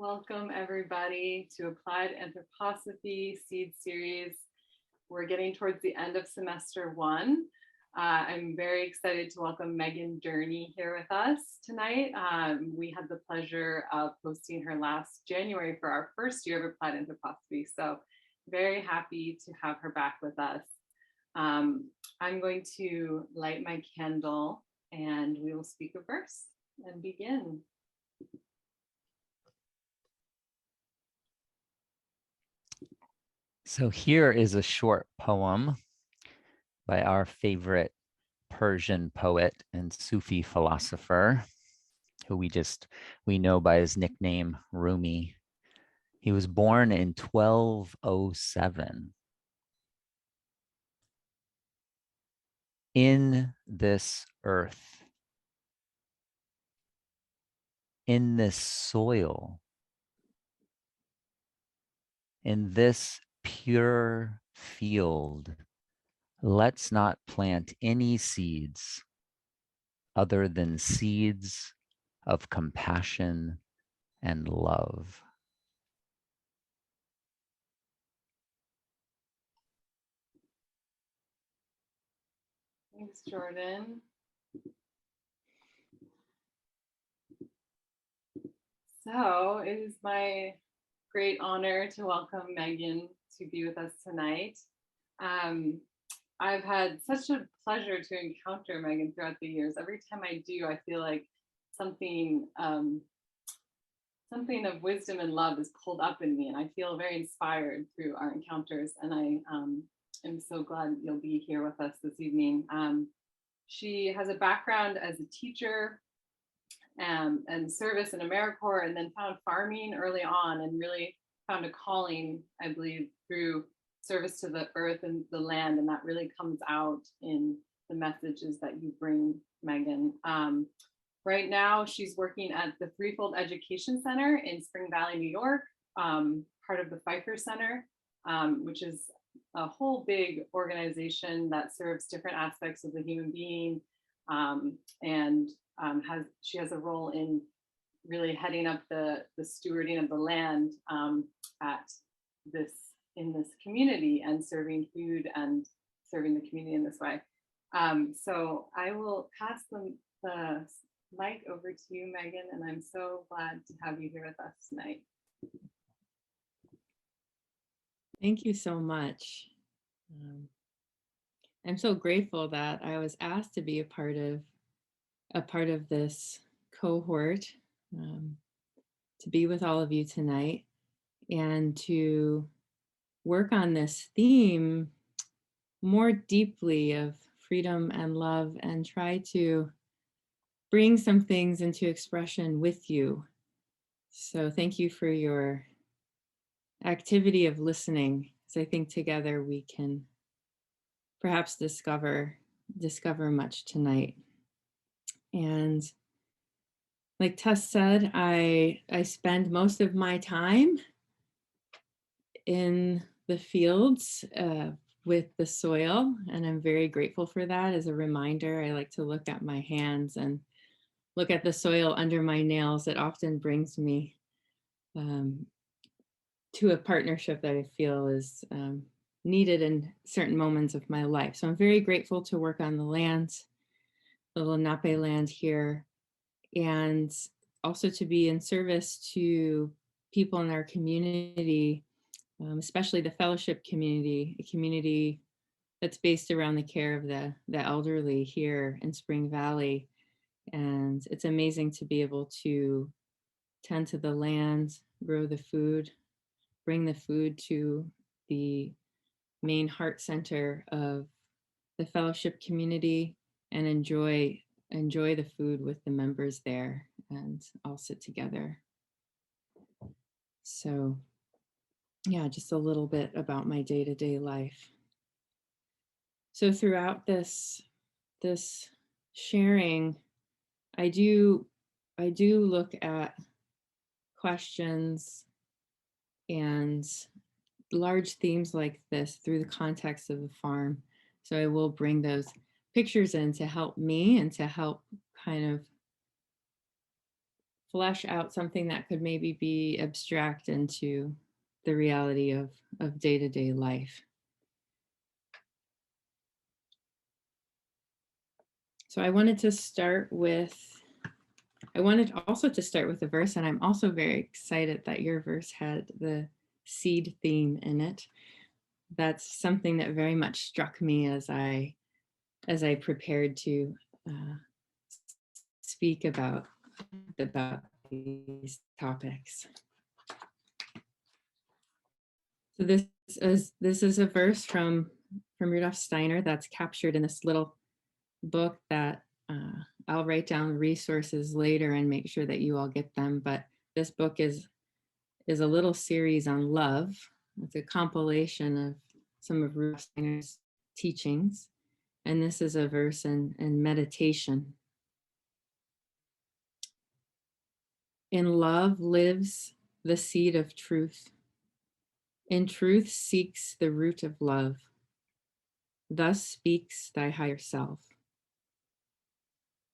Welcome everybody to Applied Anthroposophy Seed Series. We're getting towards the end of semester one. I'm very excited to welcome Megan Durney here with us tonight. We had the pleasure of hosting her last January for our first year of Applied Anthroposophy. So very happy to have her back with us. I'm going to light my candle and we will speak a verse and begin. So here is a short poem by our favorite Persian poet and Sufi philosopher, who we know by his nickname Rumi. He was born in 1207. In this earth, in this soil, in this pure field, let's not plant any seeds other than seeds of compassion and love. Thanks, Jordan. So it is my great honor to welcome Megan to be with us tonight. I've had such a pleasure to encounter Megan throughout the years. Every time I do, I feel like something of wisdom and love is pulled up in me, and I feel very inspired through our encounters. And I am so glad you'll be here with us this evening. She has a background as a teacher and service in AmeriCorps, and then found farming early on and really found a calling, I believe, through service to the earth and the land. And that really comes out in the messages that you bring, Megan. Right now, she's working at the Threefold Education Center in Spring Valley, New York, part of the Pfeiffer Center, which is a whole big organization that serves different aspects of the human being, and she has a role in really heading up the stewarding of the land in this community and serving food and serving the community in this way. So I will pass the mic over to you, Megan, and I'm so glad to have you here with us tonight. Thank you so much. I'm so grateful that I was asked to be a part of this cohort, to be with all of you tonight and to work on this theme more deeply of freedom and love, and try to bring some things into expression with you. So thank you for your activity of listening, because I think together we can perhaps discover much tonight. And like Tess said, I spend most of my time in the fields with the soil, and I'm very grateful for that. As a reminder, I like to look at my hands and look at the soil under my nails. It often brings me to a partnership that I feel is needed in certain moments of my life. So I'm very grateful to work on the land, the Lenape land here, and also to be in service to people in our community, especially the fellowship community, a community that's based around the care of the elderly here in Spring Valley. And it's amazing to be able to tend to the land, grow the food, bring the food to the main heart center of the fellowship community, and enjoy the food with the members there, and all sit together. So yeah, just a little bit about my day-to-day life. So throughout this sharing, I do look at questions and large themes like this through the context of the farm. So I will bring those pictures in to help me and to help kind of flesh out something that could maybe be abstract into the reality of day-to-day life. So I wanted also to start with a verse, and I'm also very excited that your verse had the seed theme in it. That's something that very much struck me as I prepared to speak about these topics. So this is a verse from Rudolf Steiner that's captured in this little book that I'll write down resources later and make sure that you all get them. But this book is a little series on love. It's a compilation of some of Rudolf Steiner's teachings. And this is a verse in meditation. In love lives the seed of truth. In truth seeks the root of love. Thus speaks thy higher self.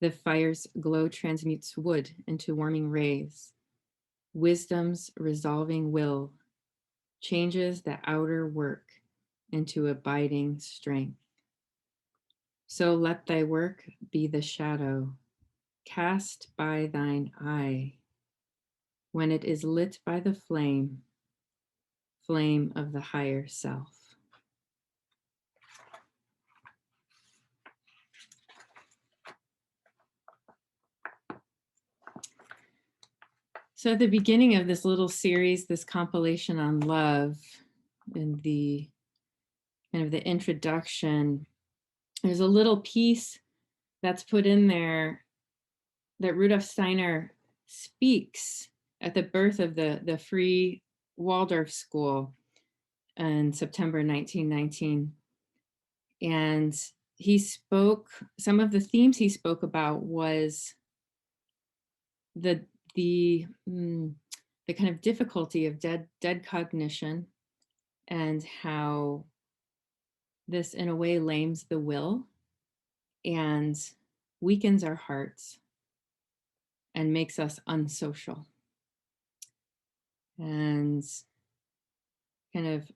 The fire's glow transmutes wood into warming rays. Wisdom's resolving will changes the outer work into abiding strength. So let thy work be the shadow cast by thine eye when it is lit by the flame of the higher self. So at the beginning of this little series, this compilation on love, in the kind of the introduction, there's a little piece that's put in there that Rudolf Steiner speaks at the birth of the Free Waldorf School in September 1919. And he spoke, some of the themes he spoke about was the kind of difficulty of dead cognition, and how this in a way lames the will and weakens our hearts and makes us unsocial, and kind of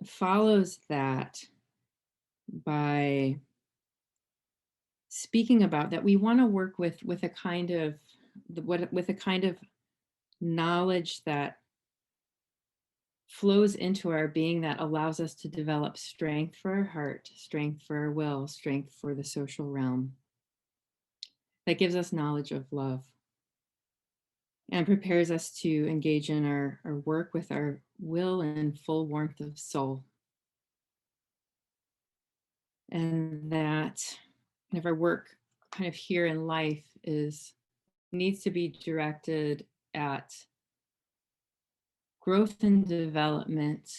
follows that by speaking about that we want to work with a kind of knowledge that flows into our being, that allows us to develop strength for our heart, strength for our will, strength for the social realm, that gives us knowledge of love and prepares us to engage in our work with our will and full warmth of soul. And that kind of our work kind of here in life needs to be directed at growth and development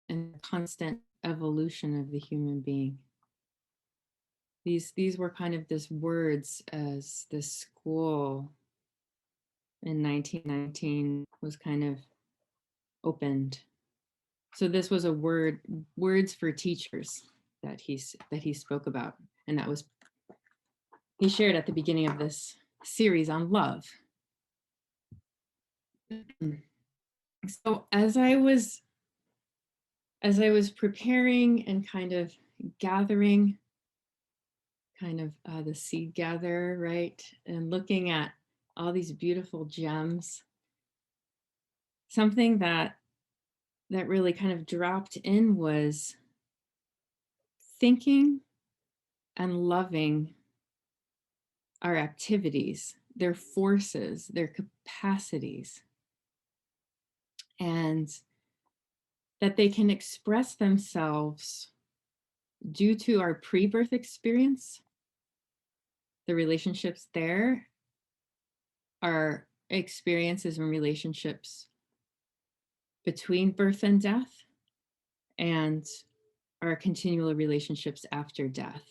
and constant evolution of the human being. These were kind of this words as this school in 1919 was kind of opened. So this was a words for teachers that he spoke about, and that was he shared at the beginning of this series on love. So as I was preparing and kind of gathering kind of the seed gatherer, right? And looking at all these beautiful gems, something that really kind of dropped in was thinking and loving our activities, their forces, their capacities, and that they can express themselves due to our pre-birth experience, the relationships there, our experiences and relationships between birth and death, and our continual relationships after death.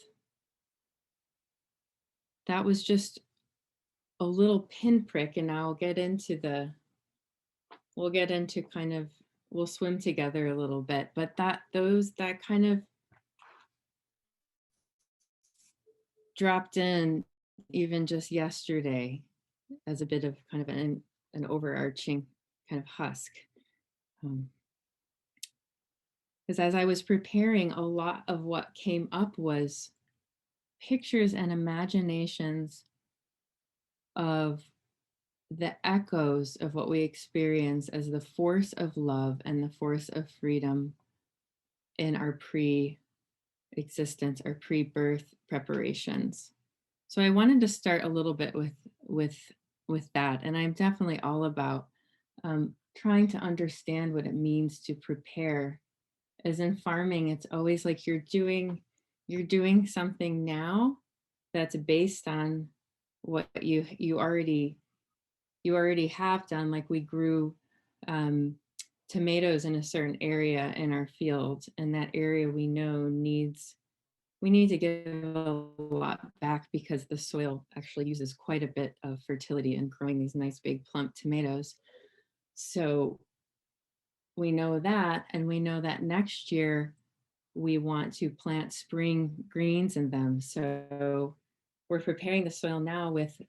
That was just a little pinprick, and now we'll swim together a little bit, but that kind of dropped in even just yesterday as a bit of kind of an overarching kind of husk. Because as I was preparing, a lot of what came up was pictures and imaginations of the echoes of what we experience as the force of love and the force of freedom in our pre-existence, our pre-birth preparations. So I wanted to start a little bit with that, and I'm definitely all about trying to understand what it means to prepare. As in farming, it's always like you're doing something now that's based on what you already have done. Like we grew tomatoes in a certain area in our field, and that area we know we need to give a lot back because the soil actually uses quite a bit of fertility in growing these nice big plump tomatoes. So we know that, and we know that next year we want to plant spring greens in them. So we're preparing the soil now with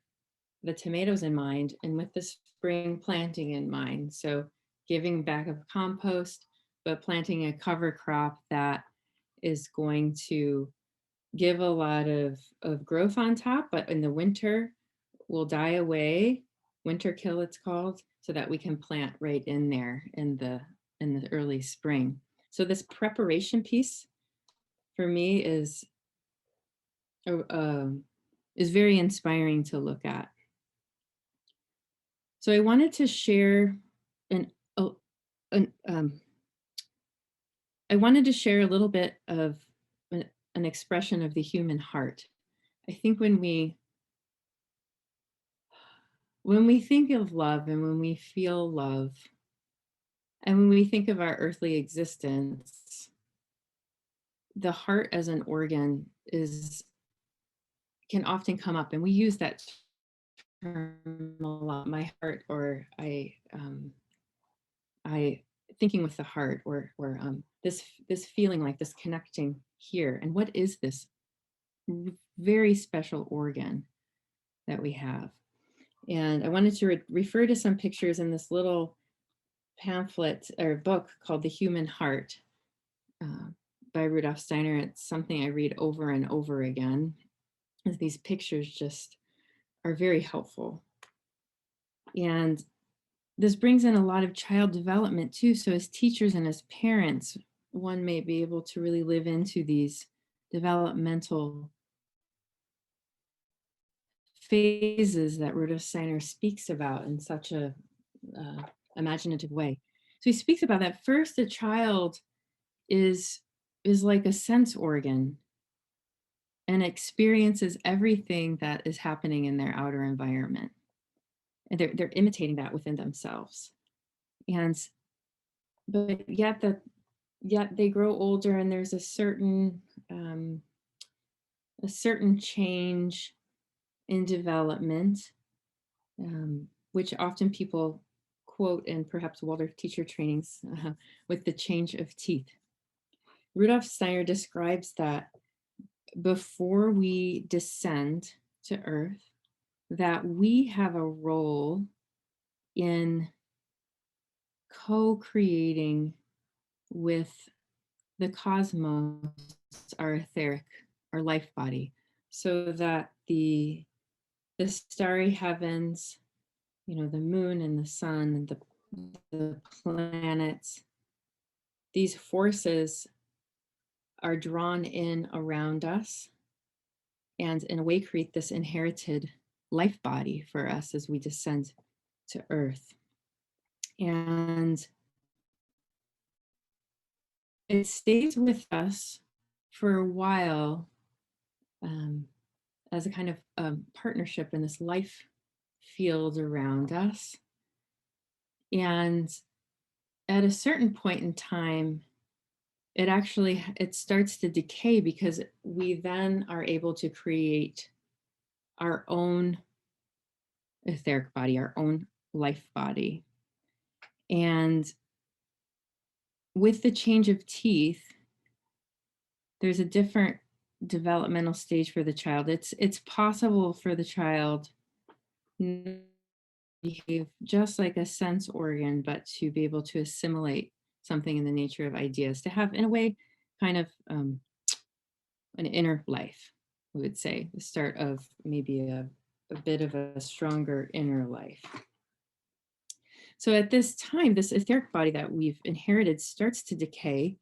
the tomatoes in mind and with the spring planting in mind. So giving back of compost, but planting a cover crop that is going to give a lot of growth on top, but in the winter will die away, winter kill it's called, so that we can plant right in there in the early spring. So this preparation piece for me is very inspiring to look at. So I wanted to share I wanted to share a little bit of an expression of the human heart. I think when we think of love and when we feel love and when we think of our earthly existence, the heart as an organ can often come up, and we use that term a lot. My heart, or I thinking with the heart, or this feeling like this connecting here. And what is this very special organ that we have? And I wanted to refer to some pictures in this little pamphlet or book called The Human Heart by Rudolf Steiner. It's something I read over and over again. These pictures just are very helpful. And this brings in a lot of child development too. So as teachers and as parents, one may be able to really live into these developmental phases that Rudolf Steiner speaks about in such a imaginative way. So he speaks about that first, a child is like a sense organ and experiences everything that is happening in their outer environment. And they're imitating that within themselves. But yet they grow older, and there's a certain change in development, which often people quote in perhaps Waldorf teacher trainings with the change of teeth. Rudolf Steiner describes that before we descend to Earth, that we have a role in co-creating with the cosmos, our etheric, our life body, so that the starry heavens, the moon and the sun and the planets, these forces are drawn in around us, and in a way create this inherited life body for us as we descend to Earth. And it stays with us for a while as a kind of partnership in this life field around us. And at a certain point in time, it starts to decay, because we then are able to create our own etheric body, our own life body. And with the change of teeth, there's a different developmental stage for the child. It's possible for the child to behave just like a sense organ, but to be able to assimilate something in the nature of ideas, to have, in a way, kind of an inner life, we would say, the start of maybe a bit of a stronger inner life. So at this time, this etheric body that we've inherited starts to decay.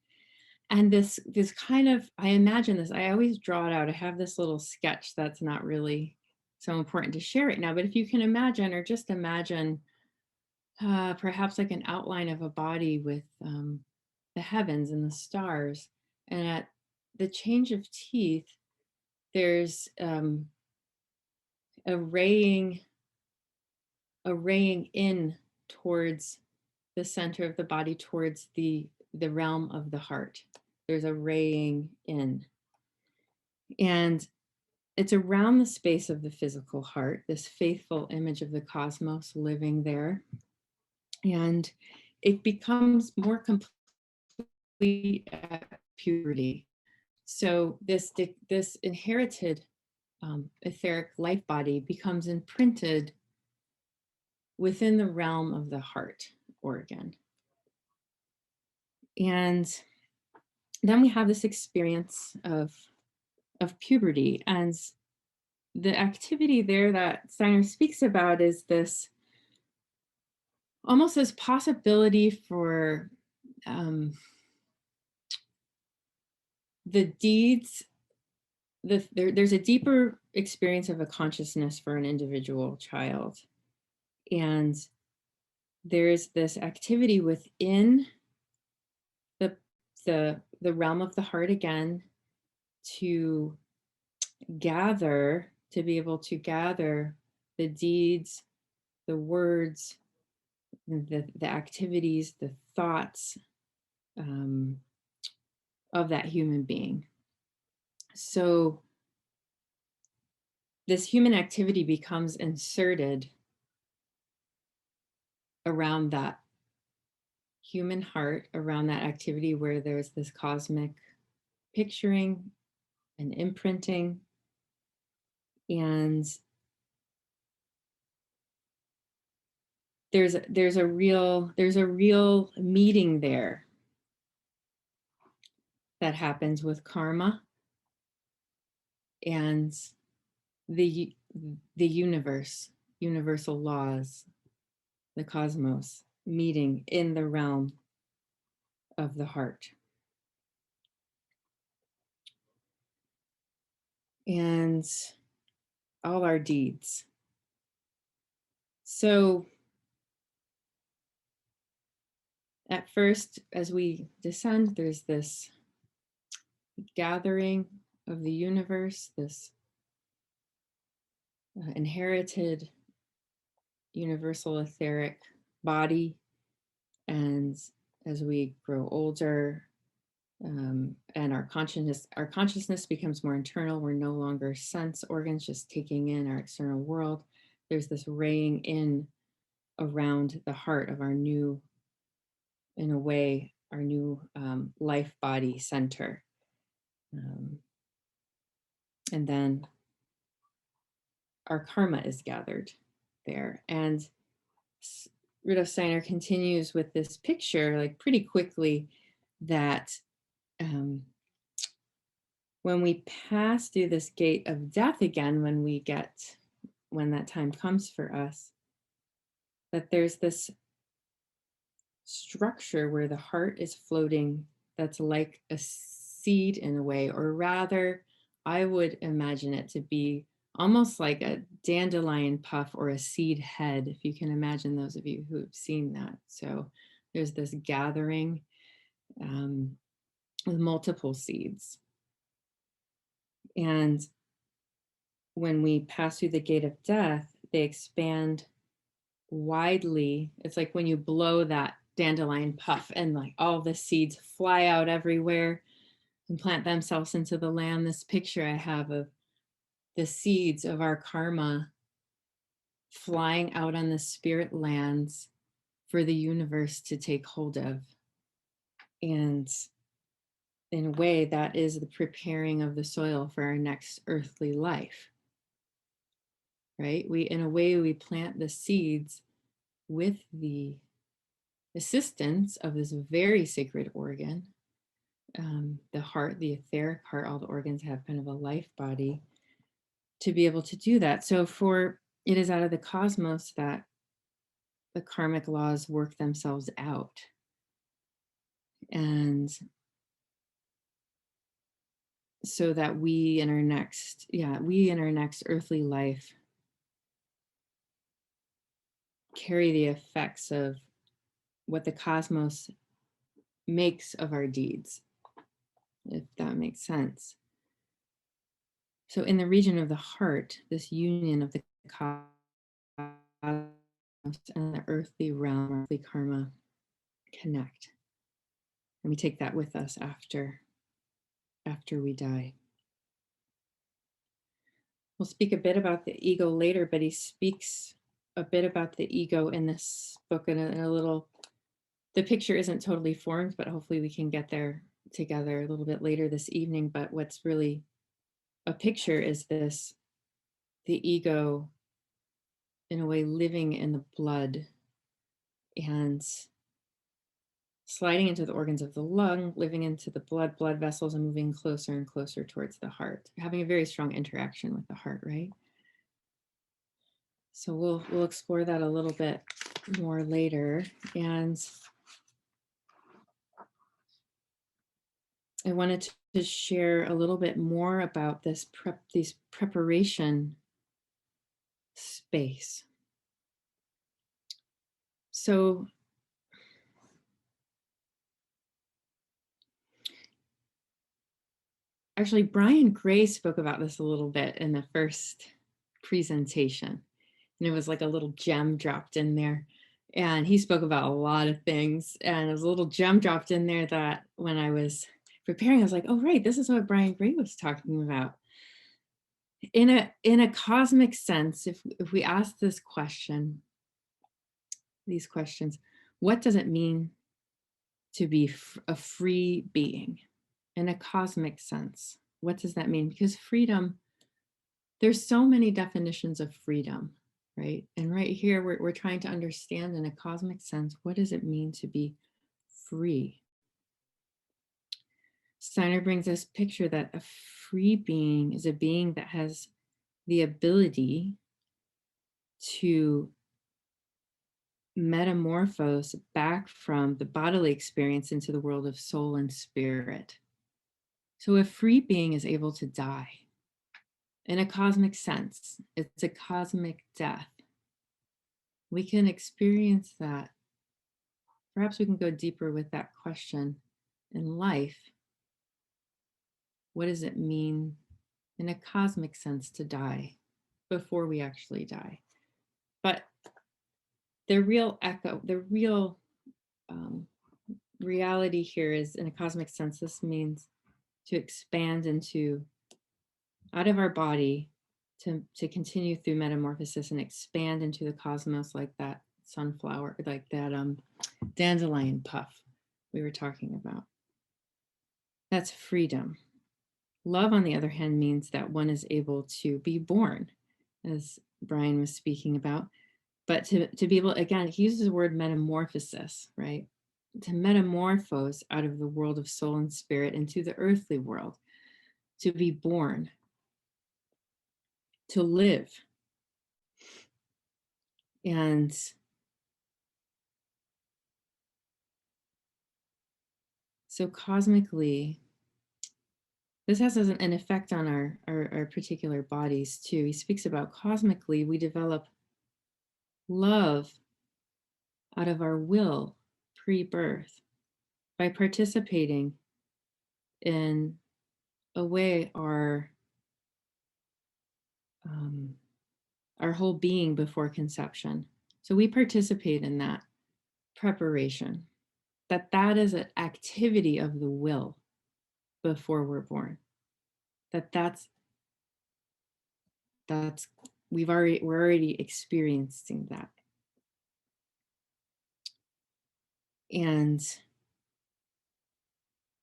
And this kind of, I imagine this, I always draw it out. I have this little sketch that's not really so important to share right now, but if you can imagine, or just imagine perhaps like an outline of a body with the heavens and the stars. And at the change of teeth, there's a raying in towards the center of the body, towards the realm of the heart. There's a raying in. And it's around the space of the physical heart, this faithful image of the cosmos living there. And it becomes more complete at puberty. So this inherited etheric life body becomes imprinted within the realm of the heart organ. And then we have this experience of puberty, and the activity there that Steiner speaks about is this almost this possibility for the deeds. There's a deeper experience of a consciousness for an individual child, and there's this activity within the realm of the heart again to be able to gather the deeds, the words, the activities, the thoughts of that human being. So this human activity becomes inserted around that human heart, around that activity where there's this cosmic picturing and imprinting. And there's a real meeting there that happens with karma and the universe, universal laws, the cosmos meeting in the realm of the heart. And all our deeds. So at first, as we descend, there's this gathering of the universe, this inherited universal etheric body. And as we grow older, and our consciousness becomes more internal, we're no longer sense organs just taking in our external world. There's this raying in around the heart of our new, in a way, our new life body center. And then our karma is gathered there. And Rudolf Steiner continues with this picture, like pretty quickly, that when we pass through this gate of death again, when that time comes for us, that there's this structure where the heart is floating that's like a seed in a way, or rather, I would imagine it to be almost like a dandelion puff or a seed head, if you can imagine, those of you who have seen that. So there's this gathering with multiple seeds. And when we pass through the gate of death, they expand widely. It's like when you blow that dandelion puff and like all the seeds fly out everywhere and plant themselves into the land. This picture I have of the seeds of our karma flying out on the spirit lands for the universe to take hold of. And in a way, that is the preparing of the soil for our next earthly life, right? In a way, we plant the seeds with the assistance of this very sacred organ, the heart, the etheric heart. All the organs have kind of a life body to be able to do that. So it is out of the cosmos that the karmic laws work themselves out. And so that we in our next earthly life carry the effects of what the cosmos makes of our deeds, if that makes sense. So in the region of the heart, this union of the cosmos and the earthly realm, earthly karma connect. And we take that with us after we die. We'll speak a bit about the ego later, but he speaks a bit about the ego in this book in a little, the picture isn't totally formed, but hopefully we can get there together a little bit later this evening. But what's really a picture is this, the ego in a way living in the blood and sliding into the organs of the lung, living into the blood vessels, and moving closer and closer towards the heart, having a very strong interaction with the heart, right? So we'll explore that a little bit more later. And I wanted to share a little bit more about these preparation space. So actually, Brian Gray spoke about this a little bit in the first presentation. And it was like a little gem dropped in there. And he spoke about a lot of things. And it was a little gem dropped in there that when I was preparing, I was like, oh, right, this is what Brian Gray was talking about. In a cosmic sense, if we ask this question, these questions, what does it mean to be a free being? In a cosmic sense, what does that mean? Because freedom, there's so many definitions of freedom, right? And right here, we're trying to understand in a cosmic sense, what does it mean to be free? Steiner brings this picture that a free being is a being that has the ability to metamorphose back from the bodily experience into the world of soul and spirit. So a free being is able to die. In a cosmic sense, it's a cosmic death. We can experience that. Perhaps we can go deeper with that question in life. What does it mean in a cosmic sense to die before we actually die? But the real reality here is, in a cosmic sense, this means to expand into out of our body, to continue through metamorphosis and expand into the cosmos, like that sunflower, like that dandelion puff we were talking about. That's freedom. Love, on the other hand, means that one is able to be born, as Brian was speaking about, but to be able, again, he uses the word metamorphosis, right? To metamorphose out of the world of soul and spirit into the earthly world, to be born, to live. And so cosmically, this has an effect on our particular bodies too. He speaks about cosmically, we develop love out of our will pre-birth by participating in a way our whole being before conception. So we participate in that preparation, that is an activity of the will before we're born. That's we're already experiencing that. And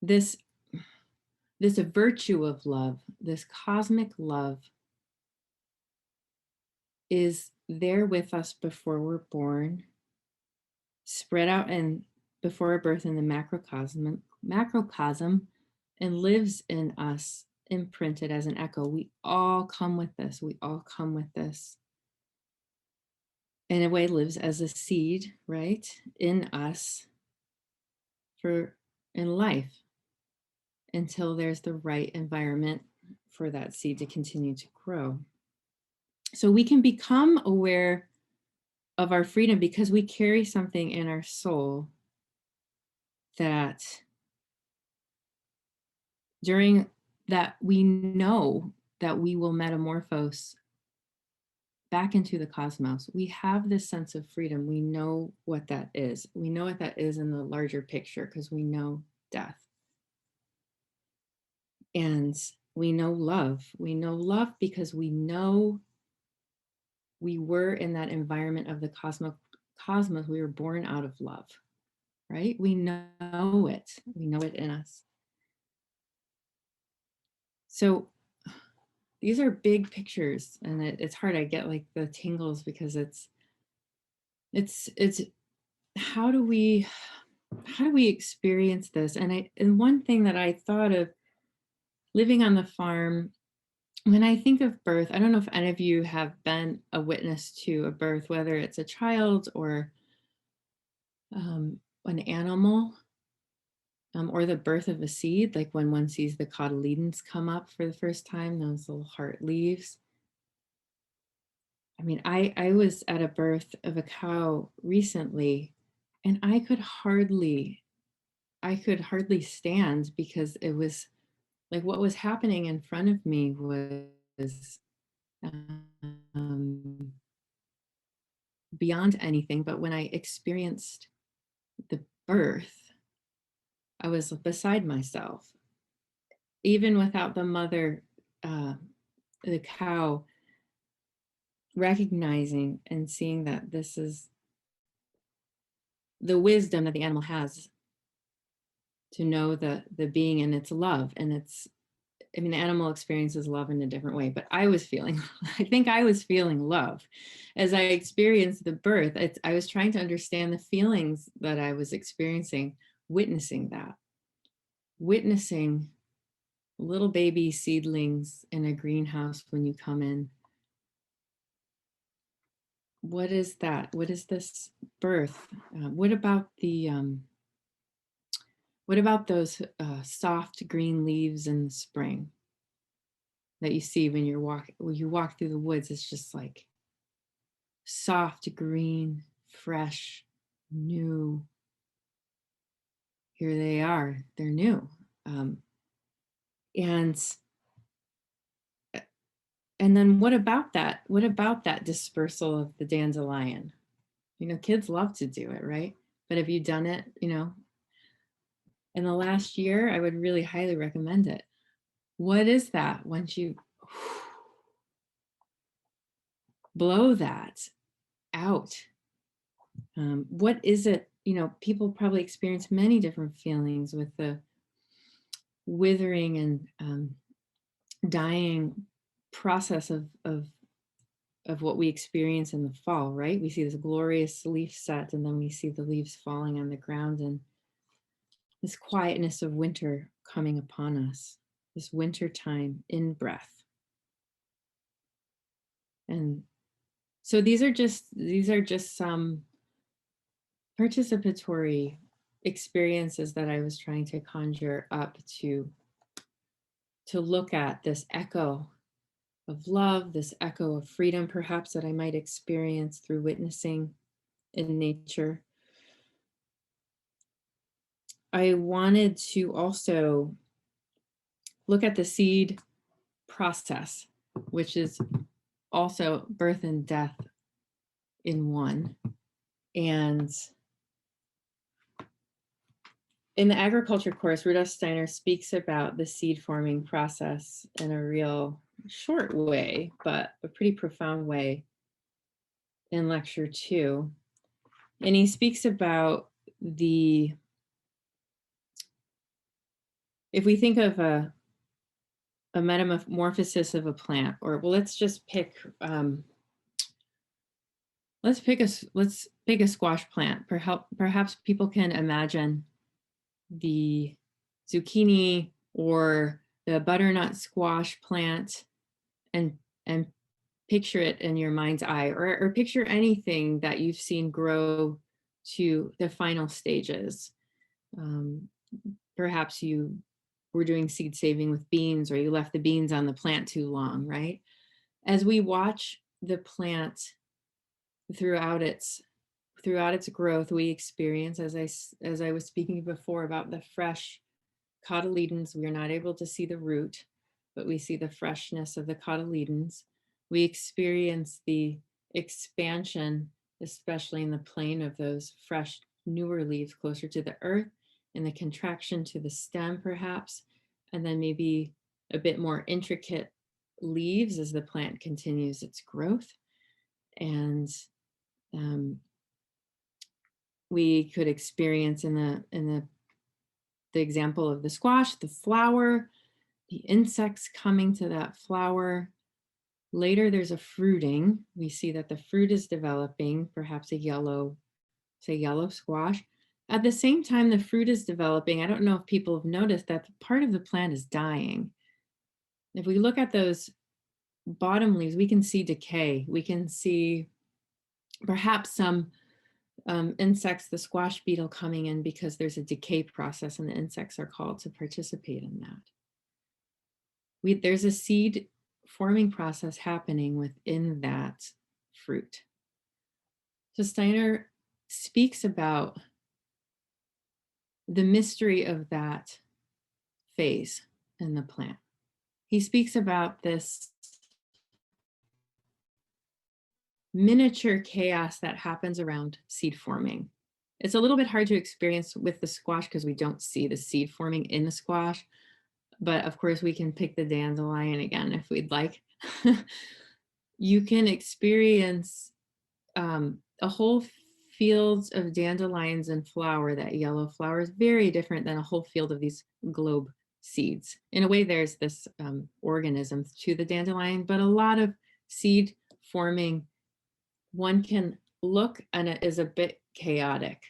this, this virtue of love, this cosmic love, is there with us before we're born, spread out and before our birth in the macrocosm, and lives in us, imprinted as an echo. We all come with this. We all come with this. In a way, lives as a seed, right, in us in life, until there's the right environment for that seed to continue to grow. So we can become aware of our freedom because we carry something in our soul that during that we know that we will metamorphose back into the cosmos. We have this sense of freedom. We know what that is. We know what that is in the larger picture because we know death. And we know love. We know love because we know we were in that environment of the cosmos. We were born out of love, right? We know it. We know it in us. So these are big pictures, and it's hard. I get like the tingles because it's how do we experience this? And one thing that I thought of living on the farm, when I think of birth, I don't know if any of you have been a witness to a birth, whether it's a child or an animal, or the birth of a seed, like when one sees the cotyledons come up for the first time, those little heart leaves. I mean, I was at a birth of a cow recently, and I could hardly stand because it was like what was happening in front of me was beyond anything. But when I experienced the birth, I was beside myself. Even without the mother, the cow, recognizing and seeing that this is the wisdom that the animal has to know the being and its love. And I mean, the animal experiences love in a different way, but I think I was feeling love as I experienced the birth. I was trying to understand the feelings that I was experiencing, witnessing little baby seedlings in a greenhouse when you come in. What is that? What is this birth? What about those soft green leaves in the spring that you see when you walk through the woods? It's just like soft green, fresh, new. Here they are. They're new. And then what about that? What about that dispersal of the dandelion? You know, kids love to do it, right? But have you done it, in the last year? I would really highly recommend it. What is that once you blow that out? What is it? People probably experience many different feelings with the withering and dying process of what we experience in the fall, right? We see this glorious leaf set, and then we see the leaves falling on the ground, and this quietness of winter coming upon us, this winter time in breath. And so these are just some participatory experiences that I was trying to conjure up to look at this echo of love, this echo of freedom, perhaps, that I might experience through witnessing in nature. I wanted to also look at the seed process, which is also birth and death in one. And in the agriculture course, Rudolf Steiner speaks about the seed forming process in a real short way, but a pretty profound way in lecture 2. And he speaks about if we think of a a metamorphosis of a plant, or well, let's just pick let's pick a squash plant. Perhaps people can imagine the zucchini or the butternut squash plant and picture it in your mind's eye, or picture anything that you've seen grow to the final stages. Perhaps you were doing seed saving with beans, or you left the beans on the plant too long, right? As we watch the plant throughout its growth, we experience, as I was speaking before about the fresh cotyledons, we are not able to see the root, but we see the freshness of the cotyledons. We experience the expansion, especially in the plane of those fresh, newer leaves closer to the earth, and the contraction to the stem, perhaps, and then maybe a bit more intricate leaves as the plant continues its growth. And we could experience in the example of the squash, the flower, the insects coming to that flower. Later, there's a fruiting. We see that the fruit is developing, perhaps a yellow, say yellow squash. At the same time the fruit is developing, I don't know if people have noticed that part of the plant is dying. If we look at those bottom leaves, we can see decay. We can see perhaps some insects, the squash beetle coming in because there's a decay process, and the insects are called to participate in that. There's a seed forming process happening within that fruit. So Steiner speaks about the mystery of that phase in the plant. He speaks about this miniature chaos that happens around seed forming. It's a little bit hard to experience with the squash because we don't see the seed forming in the squash, but of course we can pick the dandelion again if we'd like. You can experience a whole field of dandelions in flower. That yellow flower is very different than a whole field of these globe seeds. In a way, there's this organism to the dandelion, but a lot of seed forming, one can look and it is a bit chaotic,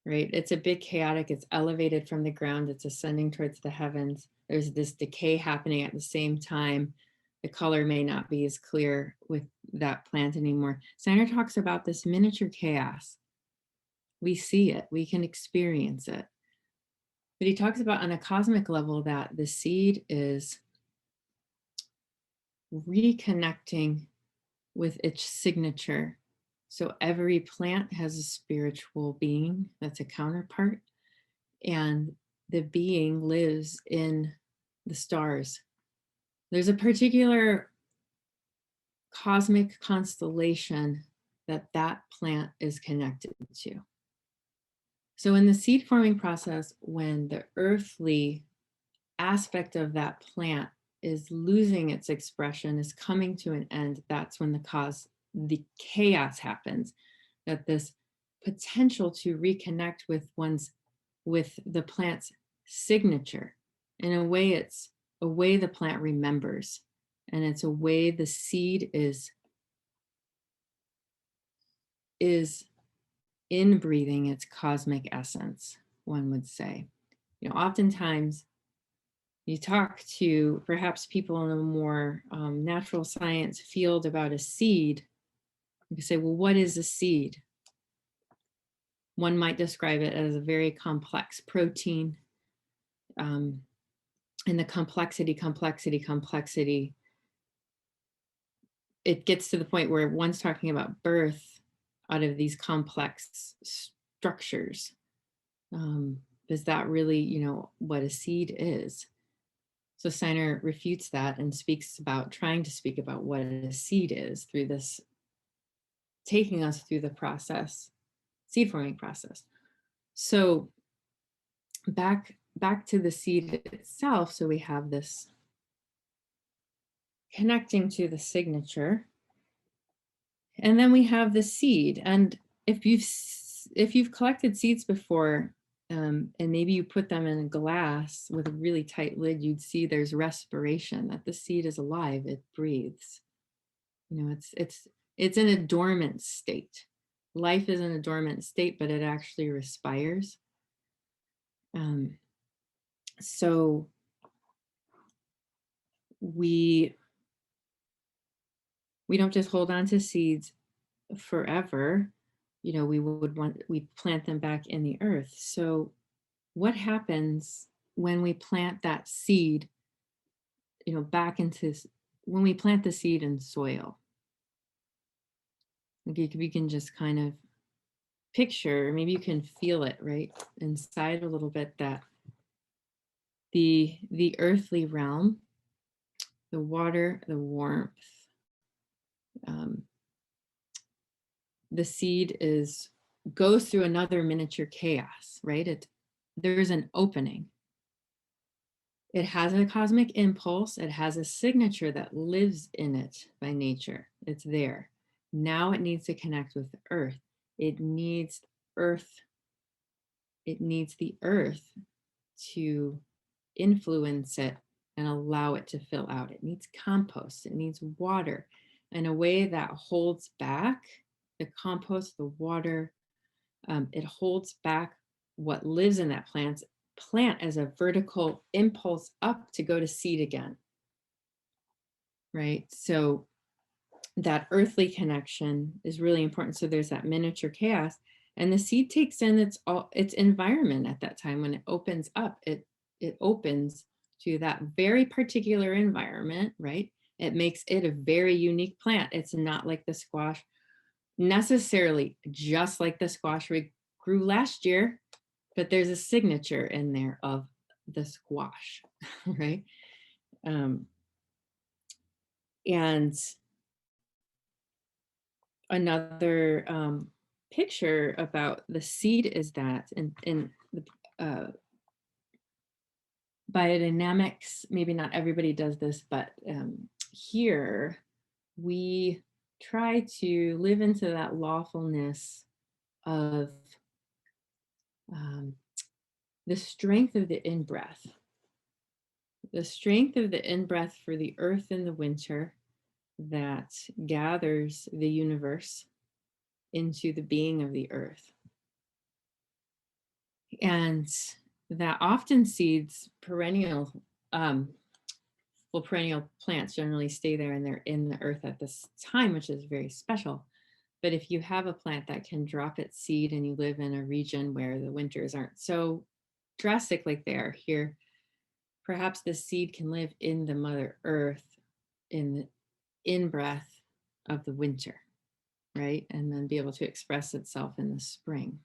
right? It's a bit chaotic. It's elevated from the ground. It's ascending towards the heavens. There's this decay happening at the same time. The color may not be as clear with that plant anymore. Steiner talks about this miniature chaos. We see it, we can experience it. But he talks about on a cosmic level that the seed is reconnecting with its signature. So every plant has a spiritual being that's a counterpart, and the being lives in the stars. There's a particular cosmic constellation that that plant is connected to. So in the seed forming process, when the earthly aspect of that plant is losing its expression, is coming to an end, that's when the chaos happens, that this potential to reconnect with the plant's signature. In a way, it's a way the plant remembers, and it's a way the seed is inbreathing its cosmic essence, one would say. You know, oftentimes you talk to perhaps people in a more natural science field about a seed. You can say, well, what is a seed? One might describe it as a very complex protein. And the complexity, it gets to the point where one's talking about birth out of these complex structures. Is that really, you know, what a seed is? So Steiner refutes that and trying to speak about what a seed is through this, taking us through the process, seed forming process. So back to the seed itself. So we have this connecting to the signature, and then we have the seed. And if you've collected seeds before, and maybe you put them in a glass with a really tight lid, you'd see there's respiration, that the seed is alive, it breathes. You know, it's in a dormant state. Life is in a dormant state, but it actually respires. So we don't just hold on to seeds forever. You know, we plant them back in the earth. So what happens when we plant that seed, you know, back into, when we plant the seed in soil? Like we can just kind of picture, maybe you can feel it right inside a little bit, that the earthly realm, the water, the warmth, the seed goes through another miniature chaos, right? There's an opening. It has a cosmic impulse. It has a signature that lives in it by nature. It's there. Now it needs to connect with the earth. It needs earth. It needs the earth to influence it and allow it to fill out. It needs compost. It needs water in a way that holds back the compost, the water. It holds back what lives in that plant as a vertical impulse up to go to seed again. Right? So that earthly connection is really important. So there's that miniature chaos, and the seed takes in its environment at that time. When it opens up, it opens to that very particular environment, right? It makes it a very unique plant. It's not like the squash, necessarily just like the squash we grew last year, but there's a signature in there of the squash, right? And another picture about the seed is that in the biodynamics, maybe not everybody does this, but here we try to live into that lawfulness of the strength of the in-breath. The strength of the in-breath for the earth in the winter that gathers the universe into the being of the earth. And that often seeds perennial plants generally stay there, and they're in the earth at this time, which is very special. But if you have a plant that can drop its seed and you live in a region where the winters aren't so drastic like they are here, perhaps the seed can live in the Mother Earth in the in-breath of the winter, right? And then be able to express itself in the spring.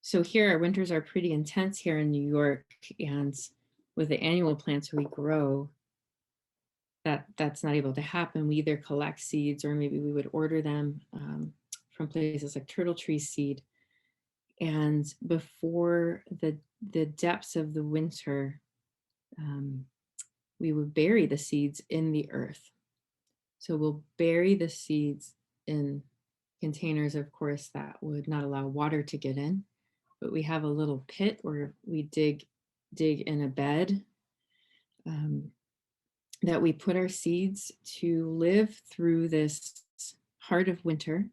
So here, our winters are pretty intense here in New York, and with the annual plants we grow, that's not able to happen. We either collect seeds, or maybe we would order them from places like Turtle Tree Seed. And before the depths of the winter, we would bury the seeds in the earth. So we'll bury the seeds in containers, of course, that would not allow water to get in. But we have a little pit where we dig in a bed that we put our seeds to live through this heart of winter,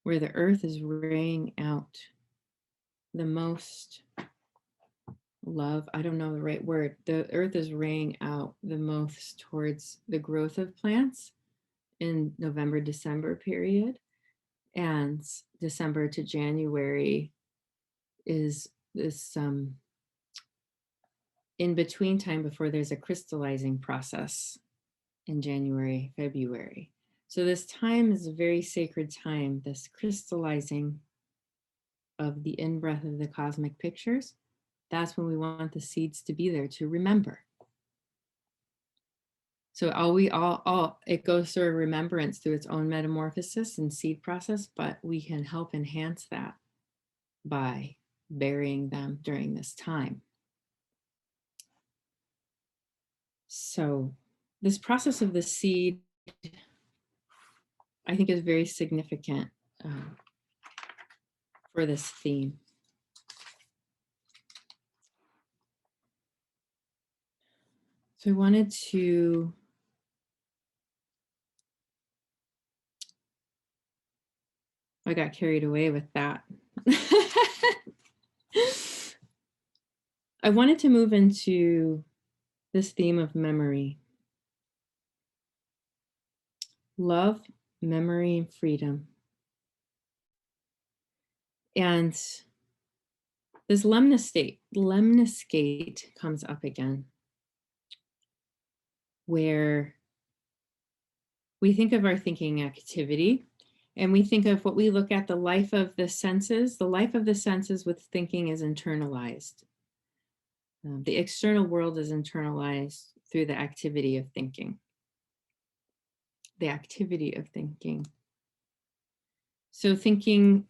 where the earth is raying out the most love. I don't know the right word. The earth is raying out the most towards the growth of plants in November, December period. And December to January is this in between time before there's a crystallizing process in January, February. So this time is a very sacred time, this crystallizing of the in-breath of the cosmic pictures. That's when we want the seeds to be there to remember. So it goes through a remembrance through its own metamorphosis and seed process, but we can help enhance that by burying them during this time. So this process of the seed, I think, is very significant for this theme. So I wanted to I got carried away with that. I wanted to move into this theme of memory. Love, memory, and freedom. And this lemniscate comes up again, where we think of our thinking activity and we think of what we look at the life of the senses. The life of the senses with thinking is internalized. The external world is internalized through the activity of thinking. The activity of thinking. So thinking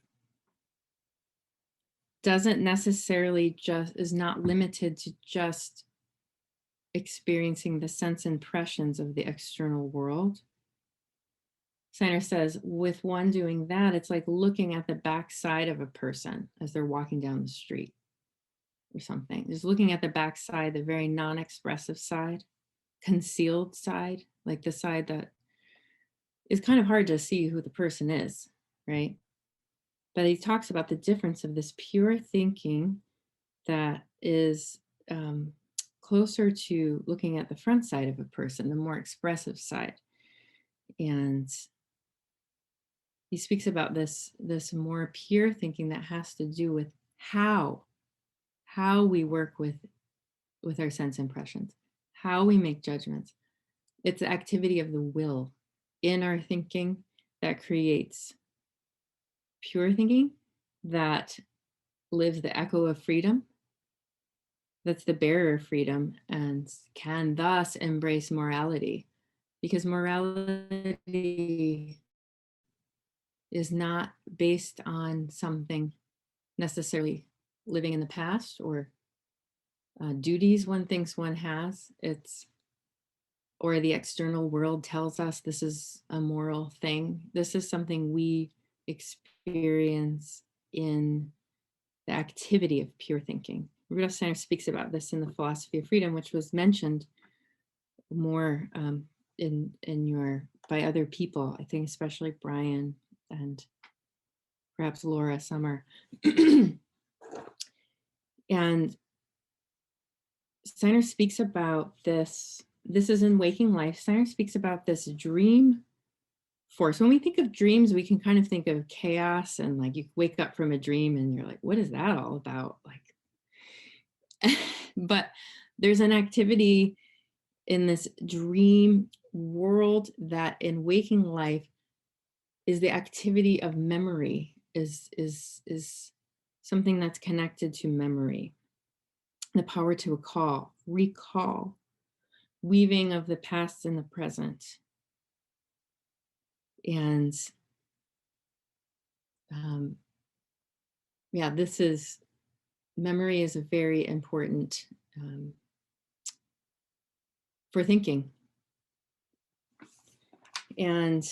doesn't necessarily is not limited to just experiencing the sense impressions of the external world. Steiner says, with one doing that, it's like looking at the backside of a person as they're walking down the street or something. Just looking at the backside, the very non-expressive side, concealed side, like the side that is kind of hard to see who the person is, right? But he talks about the difference of this pure thinking that is closer to looking at the front side of a person, the more expressive side. And he speaks about this more pure thinking that has to do with how we work with our sense impressions, how we make judgments. It's the activity of the will in our thinking that creates pure thinking, that lives the echo of freedom, that's the bearer of freedom, and can thus embrace morality, because morality is not based on something necessarily living in the past or duties one thinks one has. It's, or the external world tells us this is a moral thing. This is something we experience in the activity of pure thinking. Rudolf Steiner speaks about this in the Philosophy of Freedom, which was mentioned more by other people, I think especially Brian and perhaps Laura Summer. And Steiner speaks about this is in Waking Life. Steiner speaks about this dream force. When we think of dreams, we can kind of think of chaos and like you wake up from a dream and you're like, what is that all about? Like, but there's an activity in this dream world that in waking life is the activity of memory, is something that's connected to memory, the power to recall, weaving of the past and the present. And yeah, memory is a very important for thinking. And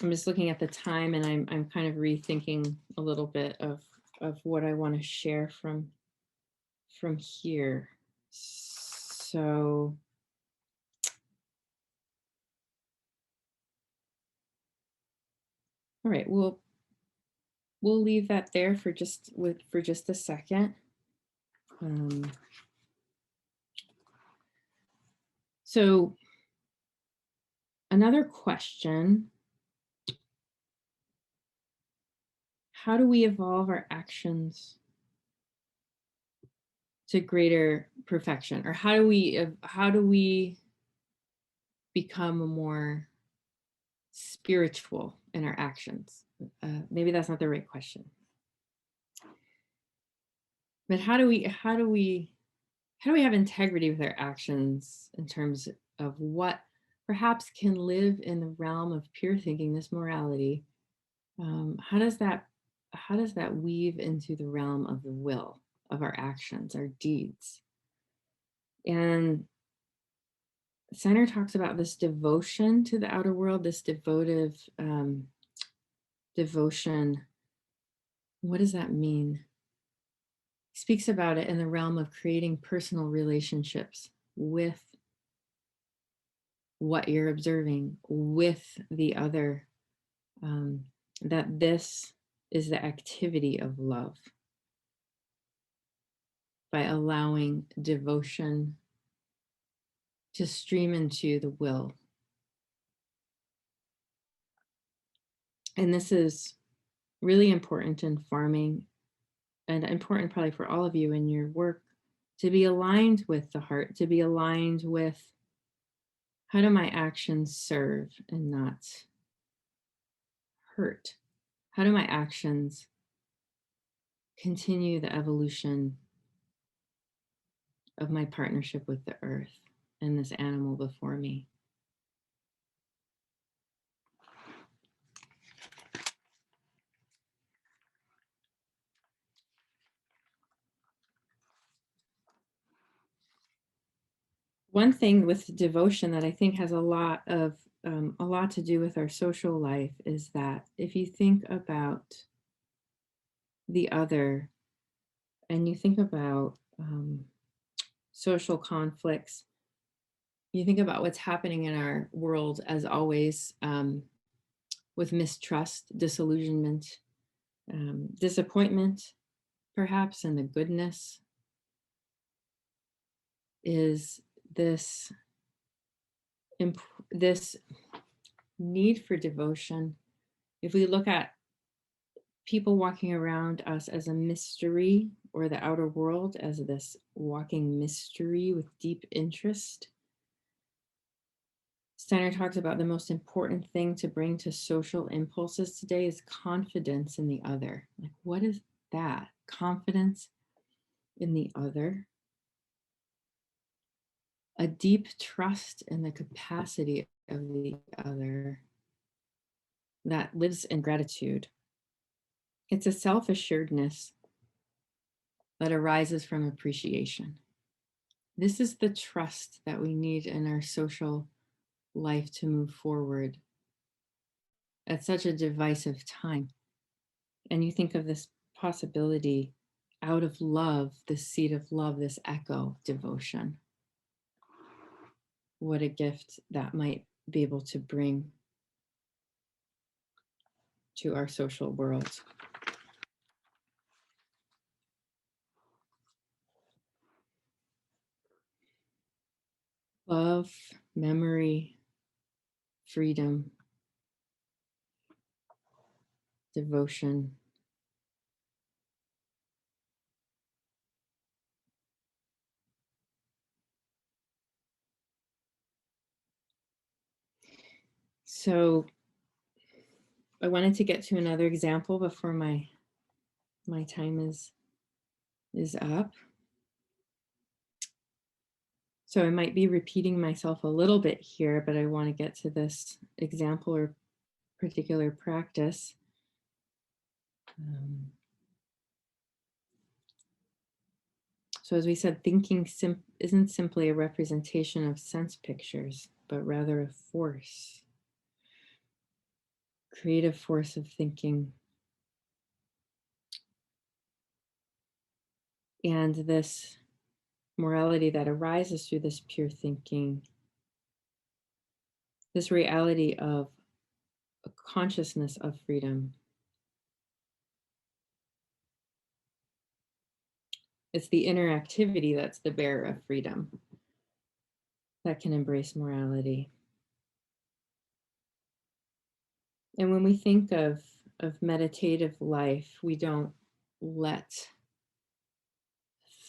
I'm just looking at the time and I'm kind of rethinking a little bit of what I want to share from here. So all right, we'll leave that there for just a second. So another question: how do we evolve our actions to greater perfection, or how do we become more spiritual in our actions? Maybe that's not the right question. But how do we have integrity with our actions in terms of what perhaps can live in the realm of pure thinking, this morality? How does that weave into the realm of the will, of our actions, our deeds? And Steiner talks about this devotion to the outer world, this devotive devotion. What does that mean? He speaks about it in the realm of creating personal relationships with what you're observing, with the other, that this is the activity of love. By allowing devotion to stream into the will. And this is really important in farming, and important probably for all of you in your work, to be aligned with the heart, to be aligned with how do my actions serve and not hurt? How do my actions continue the evolution of my partnership with the earth and this animal before me? One thing with devotion that I think has a lot to do with our social life is that if you think about the other and you think about social conflicts, you think about what's happening in our world as always, with mistrust, disillusionment, disappointment, perhaps, and the goodness is this need for devotion. If we look at people walking around us as a mystery, or the outer world as this walking mystery with deep interest, Steiner talks about the most important thing to bring to social impulses today is confidence in the other. Like, what is that? Confidence in the other. A deep trust in the capacity of the other that lives in gratitude. It's a self-assuredness that arises from appreciation. This is the trust that we need in our social life to move forward at such a divisive time. And you think of this possibility out of love, this seed of love, this echo, devotion. What a gift that might be able to bring to our social world. Love, memory, freedom, devotion. So I wanted to get to another example before my time is up. So I might be repeating myself a little bit here, but I want to get to this example or particular practice. So as we said, thinking isn't simply a representation of sense pictures, but rather a force, creative force of thinking. And this morality that arises through this pure thinking, this reality of a consciousness of freedom. It's the interactivity that's the bearer of freedom that can embrace morality. And when we think of meditative life, we don't let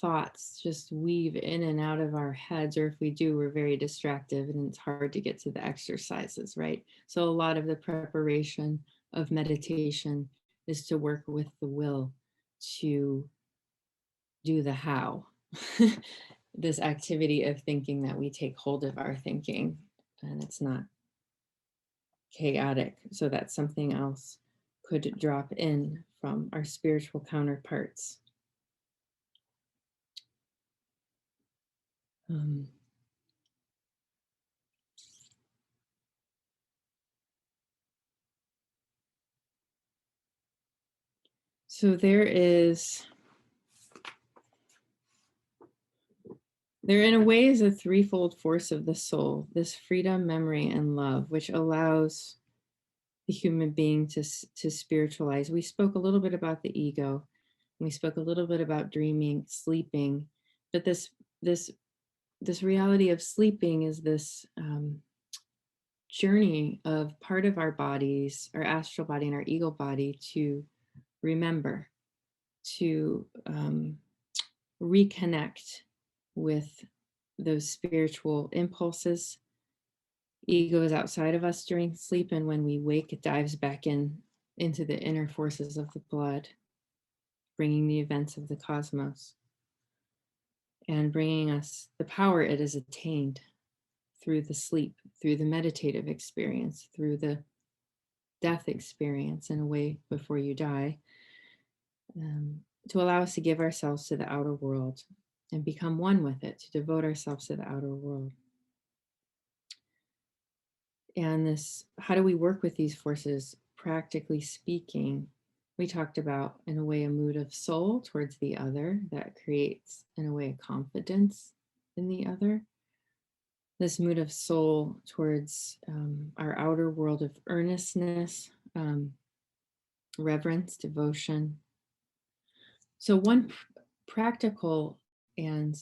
thoughts just weave in and out of our heads, or if we do, we're very distracted and it's hard to get to the exercises, right? So a lot of the preparation of meditation is to work with the will to do the how. This activity of thinking that we take hold of our thinking and it's not chaotic, so that something else could drop in from our spiritual counterparts. So there is There in a way is a threefold force of the soul, this freedom, memory, and love, which allows the human being to spiritualize. We spoke a little bit about the ego. We spoke a little bit about dreaming, sleeping, but this reality of sleeping is this journey of part of our bodies, our astral body and our ego body, to remember, to reconnect with those spiritual impulses. Ego is outside of us during sleep, and when we wake, it dives back into the inner forces of the blood, bringing the events of the cosmos and bringing us the power it has attained through the sleep, through the meditative experience, through the death experience in a way before you die, to allow us to give ourselves to the outer world and become one with it, to devote ourselves to the outer world. And this, how do we work with these forces? Practically speaking, we talked about, in a way, a mood of soul towards the other that creates, in a way, a confidence in the other. This mood of soul towards our outer world of earnestness, reverence, devotion. So one practical and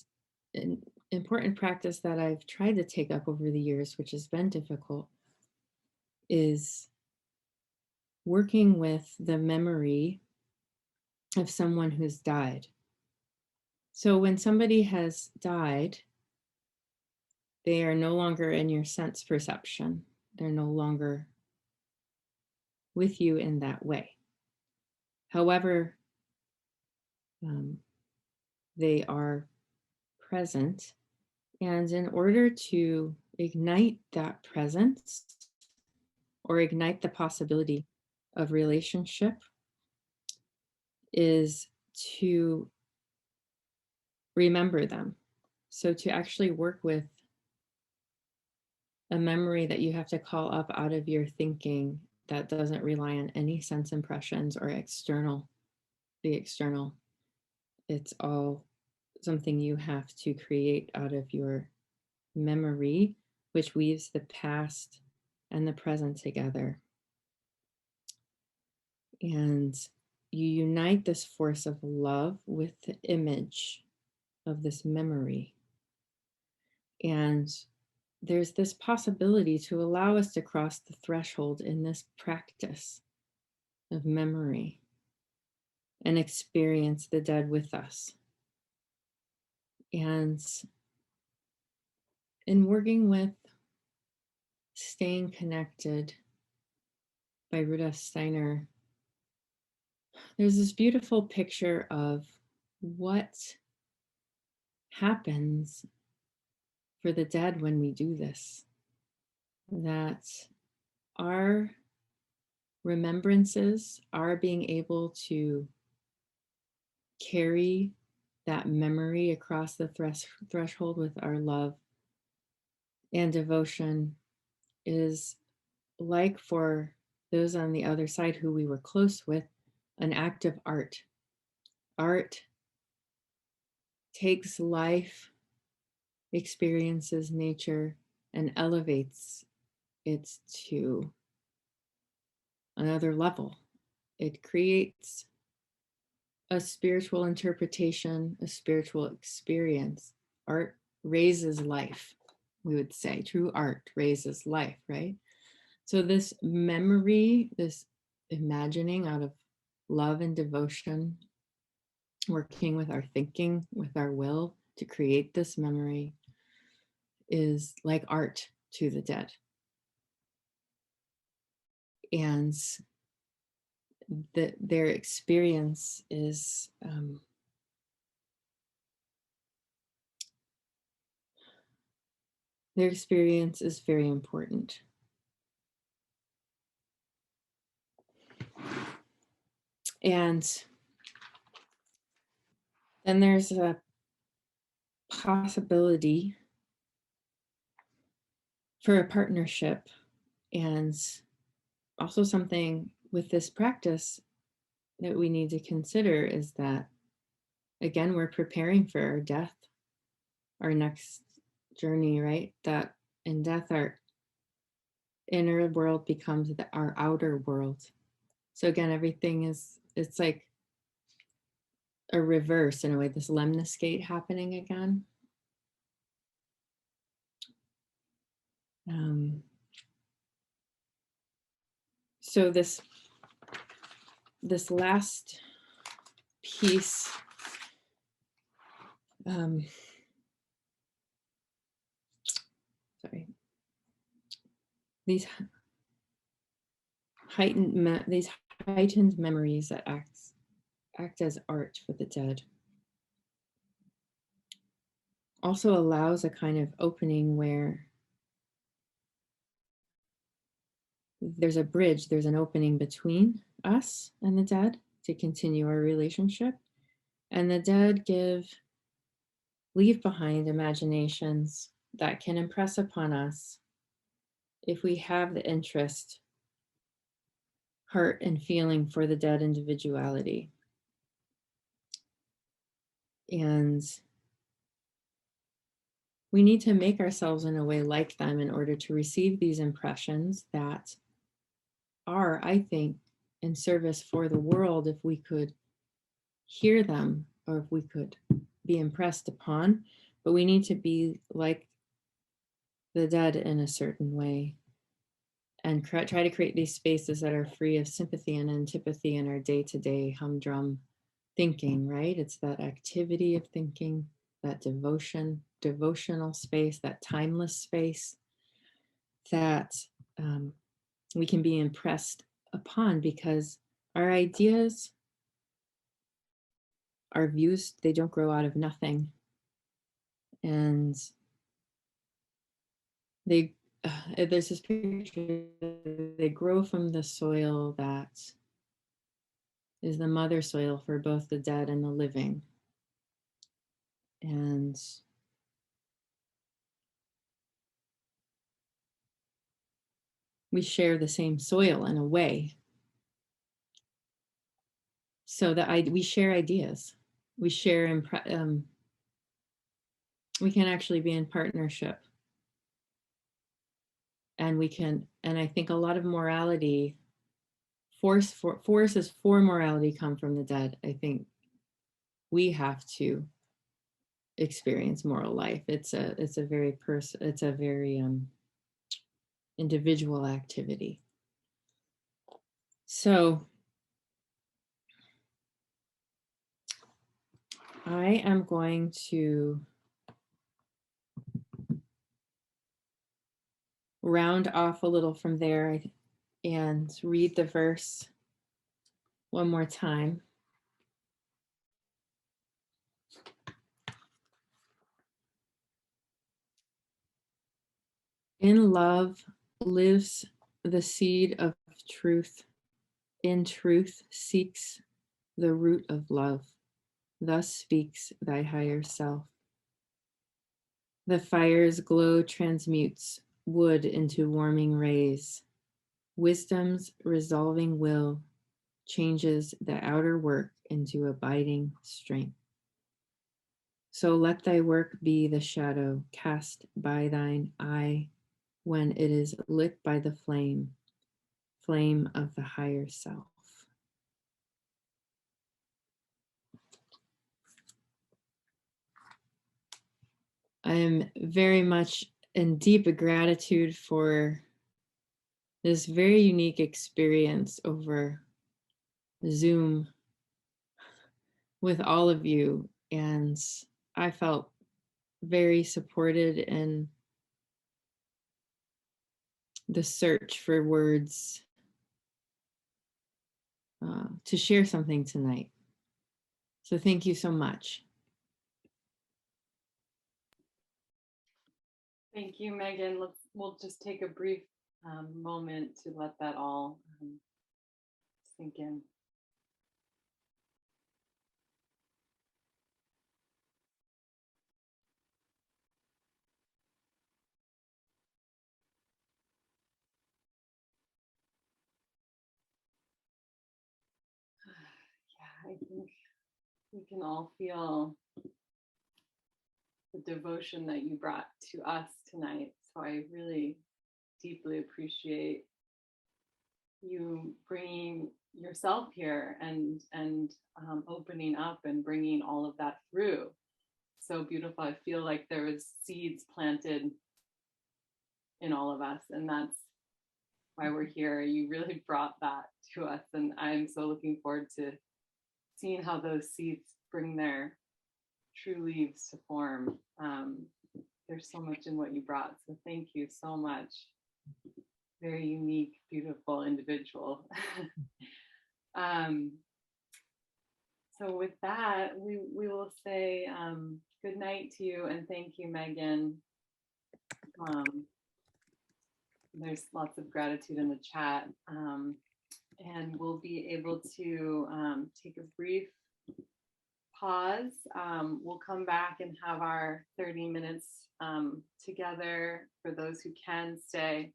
an important practice that I've tried to take up over the years, which has been difficult, is working with the memory of someone who's died. So when somebody has died, they are no longer in your sense perception. They're no longer with you in that way. However, they are present. And in order to ignite that presence or ignite the possibility of relationship is to remember them. So to actually work with a memory that you have to call up out of your thinking that doesn't rely on any sense impressions or the external. It's all something you have to create out of your memory, which weaves the past and the present together. And you unite this force of love with the image of this memory. And there's this possibility to allow us to cross the threshold in this practice of memory and experience the dead with us. And in working with Staying Connected by Rudolf Steiner, there's this beautiful picture of what happens for the dead when we do this, that our remembrances, our being able to carry that memory across the threshold with our love and devotion, is like, for those on the other side who we were close with, an act of art. Art takes life, experiences nature, and elevates it to another level. It creates a spiritual interpretation, a spiritual experience. Art raises life, we would say. True art raises life, right? So this memory, this imagining out of love and devotion, working with our thinking, with our will to create this memory, is like art to the dead. And their experience is very important. And then there's a possibility for a partnership, and also something with this practice that we need to consider is that, again, we're preparing for our death. our next journey, right? That in death, our inner world becomes our outer world. So again, everything it's like a reverse in a way, this lemniscate happening again. So this last piece, sorry, these heightened memories that act as art for the dead also allows a kind of opening where there's a bridge, there's an opening between us and the dead to continue our relationship. And the dead leave behind imaginations that can impress upon us if we have the interest, heart, and feeling for the dead individuality. And we need to make ourselves in a way like them in order to receive these impressions that are, I think, in service for the world if we could hear them or if we could be impressed upon. But we need to be like the dead in a certain way and try to create these spaces that are free of sympathy and antipathy in our day-to-day humdrum thinking, right? It's that activity of thinking, that devotional space, that timeless space that we can be impressed upon, because our ideas, our views, they don't grow out of nothing. And there's this picture, they grow from the soil that is the mother soil for both the dead and the living. And we share the same soil in a way, so that we share ideas, we share, we can actually be in partnership, and I think a lot of morality, forces for morality come from the dead. I think we have to experience moral life. It's a very individual activity. So I am going to round off a little from there and read the verse one more time. In love lives the seed of truth. In truth seeks the root of love. Thus speaks thy higher self. The fire's glow transmutes wood into warming rays. Wisdom's resolving will changes the outer work into abiding strength. So let thy work be the shadow cast by thine eye when it is lit by the flame of the higher self. I am very much in deep gratitude for this very unique experience over Zoom with all of you. And I felt very supported in the search for words to share something tonight. So thank you so much. Thank you, Megan. We'll just take a brief moment to let that all sink in. Yeah, I think we can all feel the devotion that you brought to us tonight. So I really deeply appreciate you bringing yourself here and opening up and bringing all of that through. So beautiful. I feel like there was seeds planted in all of us, and that's why we're here. You really brought that to us, and I'm so looking forward to seeing how those seeds bring their true leaves to form. There's so much in what you brought, so thank you so much. Very unique, beautiful individual. So with that, we will say good night to you, and thank you, Megan. There's lots of gratitude in the chat, and we'll be able to take a brief pause. We'll come back and have our 30 minutes together for those who can stay.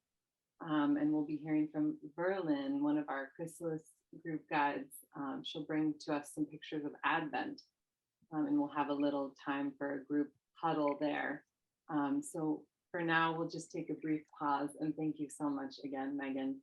And we'll be hearing from Verlin, one of our chrysalis group guides. She'll bring to us some pictures of Advent, and we'll have a little time for a group huddle there. So for now, we'll just take a brief pause, and thank you so much again, Megan.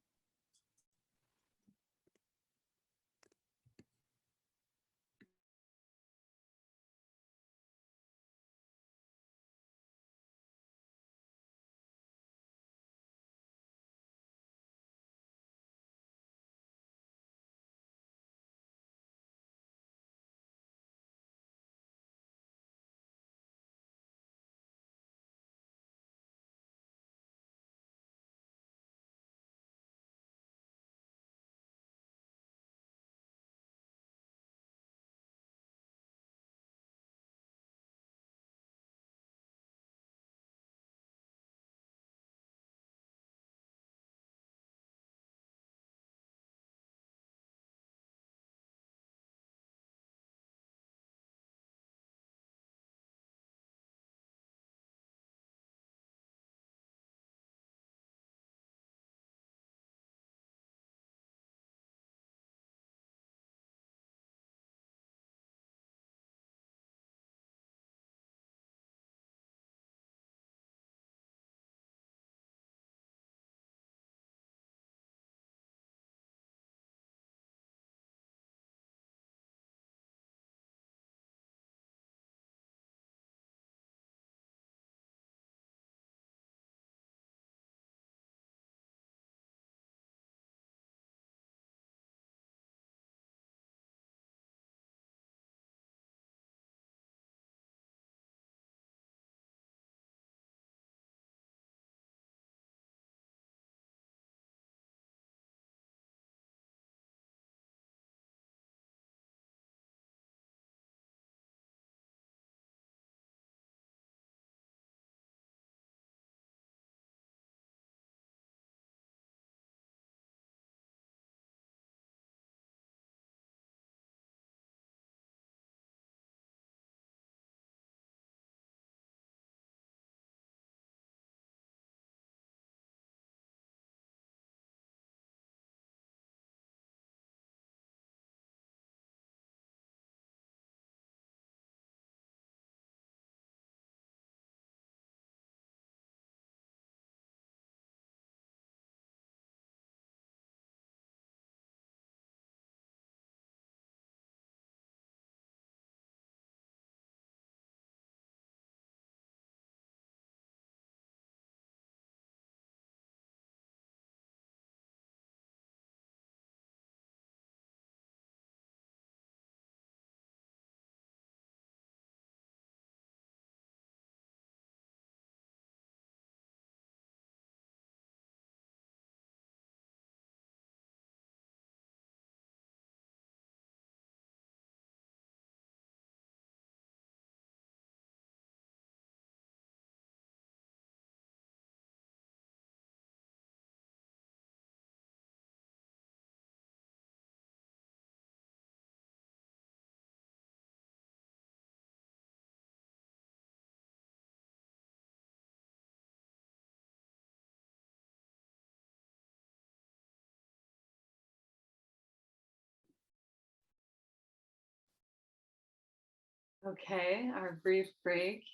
Okay, our brief break.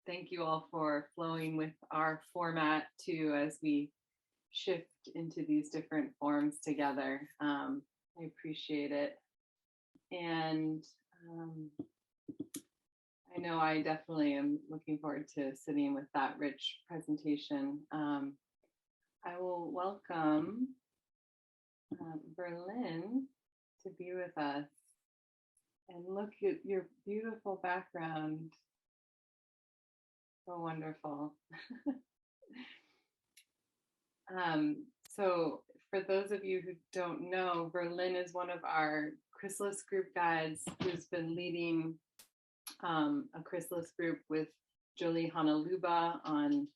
Thank you all for flowing with our format too, as we shift into these different forms together. I appreciate it. And I know I definitely am looking forward to sitting with that rich presentation. I will welcome Berlin to be with us. And look at your beautiful background. So wonderful. So for those of you who don't know, Berlin is one of our chrysalis group guides who's been leading a chrysalis group with Jolie Hanaluba on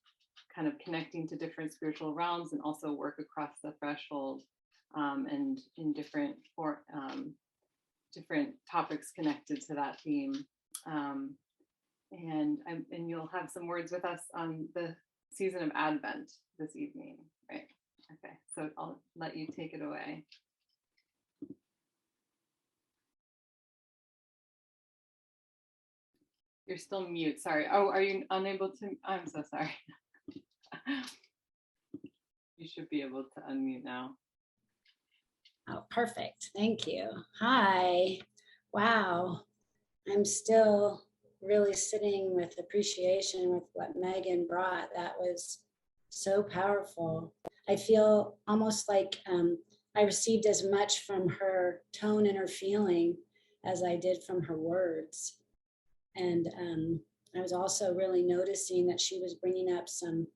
kind of connecting to different spiritual realms and also work across the threshold and in different topics connected to that theme. And you'll have some words with us on the season of Advent this evening, right? Okay, so I'll let you take it away. You're still mute, sorry. Oh, are you unable to? I'm so sorry. You should be able to unmute now. Oh, perfect. Thank you. Hi. Wow. I'm still really sitting with appreciation with what Megan brought. That was so powerful. I feel almost like I received as much from her tone and her feeling as I did from her words. And I was also really noticing that she was bringing up some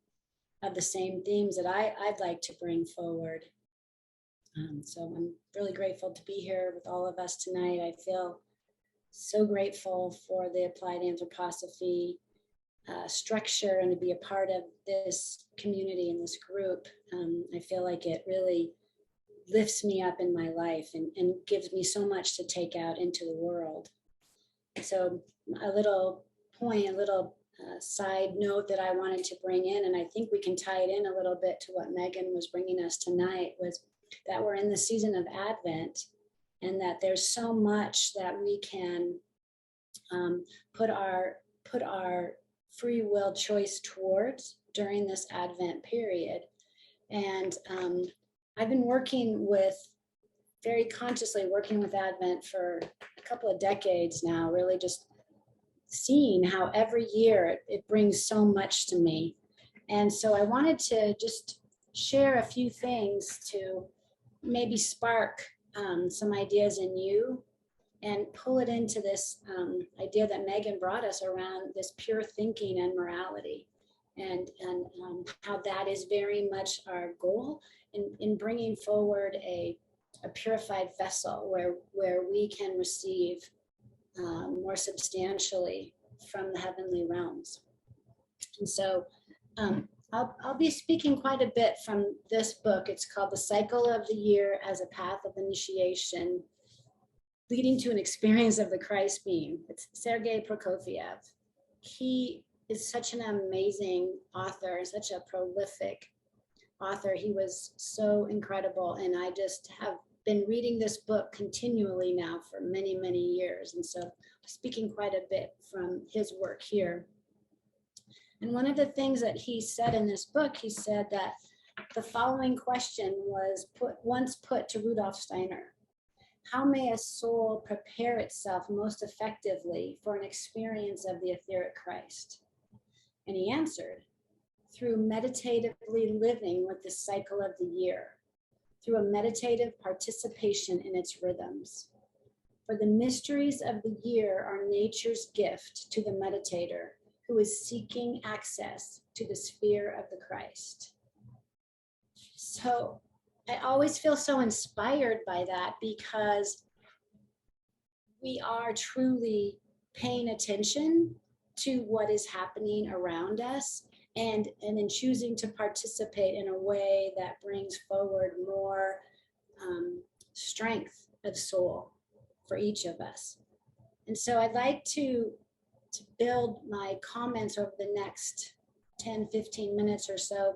of the same themes that I'd like to bring forward. So I'm really grateful to be here with all of us tonight. I feel so grateful for the Applied Anthroposophy structure and to be a part of this community and this group. I feel like it really lifts me up in my life and gives me so much to take out into the world. So a little point, a little side note that I wanted to bring in, and I think we can tie it in a little bit to what Megan was bringing us tonight, was that we're in the season of Advent and that there's so much that we can put our free will choice towards during this Advent period. And I've been very consciously working with Advent for a couple of decades now, really just seeing how every year it brings so much to me. And so I wanted to just share a few things to maybe spark some ideas in you and pull it into this idea that Megan brought us around this pure thinking and morality, and how that is very much our goal in bringing forward a purified vessel where we can receive more substantially from the heavenly realms. And so I'll be speaking quite a bit from this book. It's called The Cycle of the Year as a Path of Initiation, Leading to an Experience of the Christ Being. It's Sergei Prokofiev. He is such an amazing author, such a prolific author. He was so incredible. And I just have been reading this book continually now for many, many years. And so I'm speaking quite a bit from his work here. And one of the things that he said in this book, he said that the following question was once put to Rudolf Steiner: how may a soul prepare itself most effectively for an experience of the etheric Christ? And he answered, through meditatively living with the cycle of the year, through a meditative participation in its rhythms. For the mysteries of the year are nature's gift to the meditator who is seeking access to the sphere of the Christ. So I always feel so inspired by that, because we are truly paying attention to what is happening around us, and in choosing to participate in a way that brings forward more strength of soul for each of us. And so I'd like to build my comments over the next 10, 15 minutes or so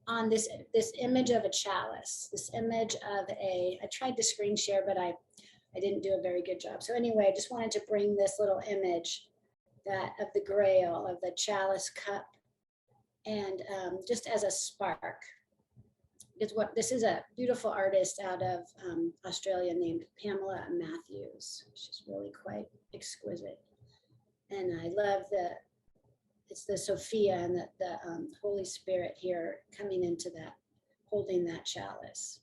on this image of a chalice, this image of I tried to screen share, but I didn't do a very good job. So anyway, I just wanted to bring this little image that of the grail, of the chalice cup, and just as a spark. This is a beautiful artist out of Australia named Pamela Matthews. She's really quite exquisite. And I love it's the Sophia and the Holy Spirit here coming into that, holding that chalice.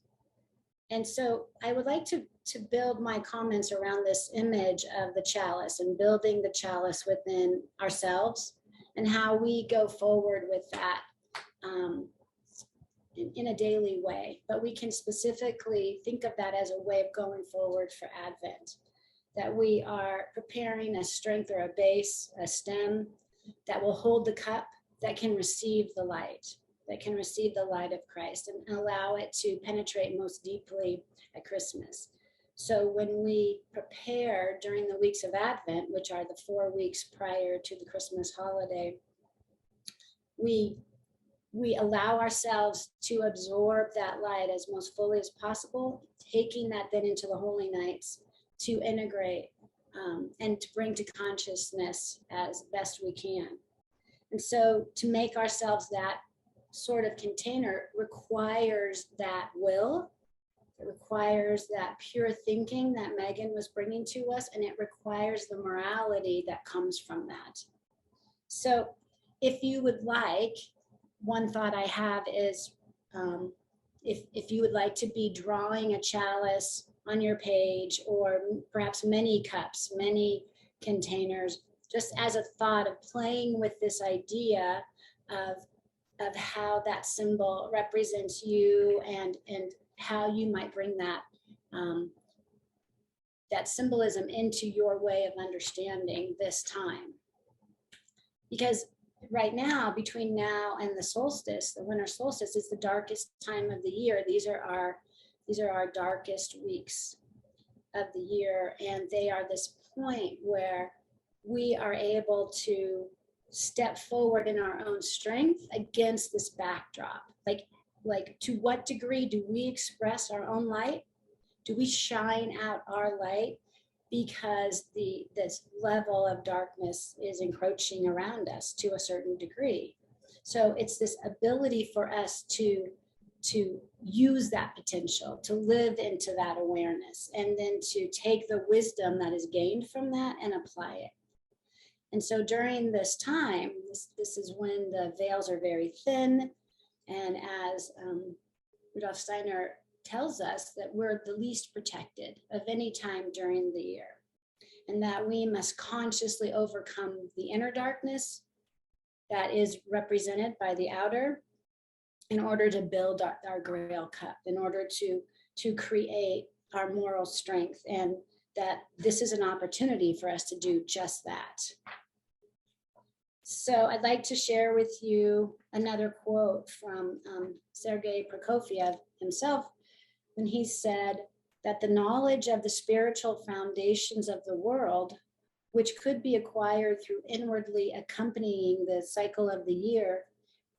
And so I would like to build my comments around this image of the chalice and building the chalice within ourselves and how we go forward with that in a daily way. But we can specifically think of that as a way of going forward for Advent, that we are preparing a strength or a base, a stem that will hold the cup, that can receive the light, of Christ and allow it to penetrate most deeply at Christmas. So when we prepare during the weeks of Advent, which are the 4 weeks prior to the Christmas holiday, we allow ourselves to absorb that light as most fully as possible, taking that then into the holy nights to integrate and to bring to consciousness as best we can. And so to make ourselves that sort of container requires that will, it requires that pure thinking that Megan was bringing to us, and it requires the morality that comes from that. So if you would like, one thought I have is if you would like to be drawing a chalice on your page, or perhaps many cups, many containers, just as a thought of playing with this idea of how that symbol represents you and how you might bring that that symbolism into your way of understanding this time. Because right now, between now and the solstice, the winter solstice is the darkest time of the year. These are our darkest weeks of the year, and they are this point where we are able to step forward in our own strength against this backdrop. Like to what degree do we express our own light? Do we shine out our light because this level of darkness is encroaching around us to a certain degree? So it's this ability for us to use that potential, to live into that awareness, and then to take the wisdom that is gained from that and apply it. And so during this time, this is when the veils are very thin. And as Rudolf Steiner tells us, that we're the least protected of any time during the year, and that we must consciously overcome the inner darkness that is represented by the outer in order to build our Grail cup, in order to create our moral strength, and that this is an opportunity for us to do just that. So I'd like to share with you another quote from Sergei Prokofiev himself, when he said that the knowledge of the spiritual foundations of the world, which could be acquired through inwardly accompanying the cycle of the year,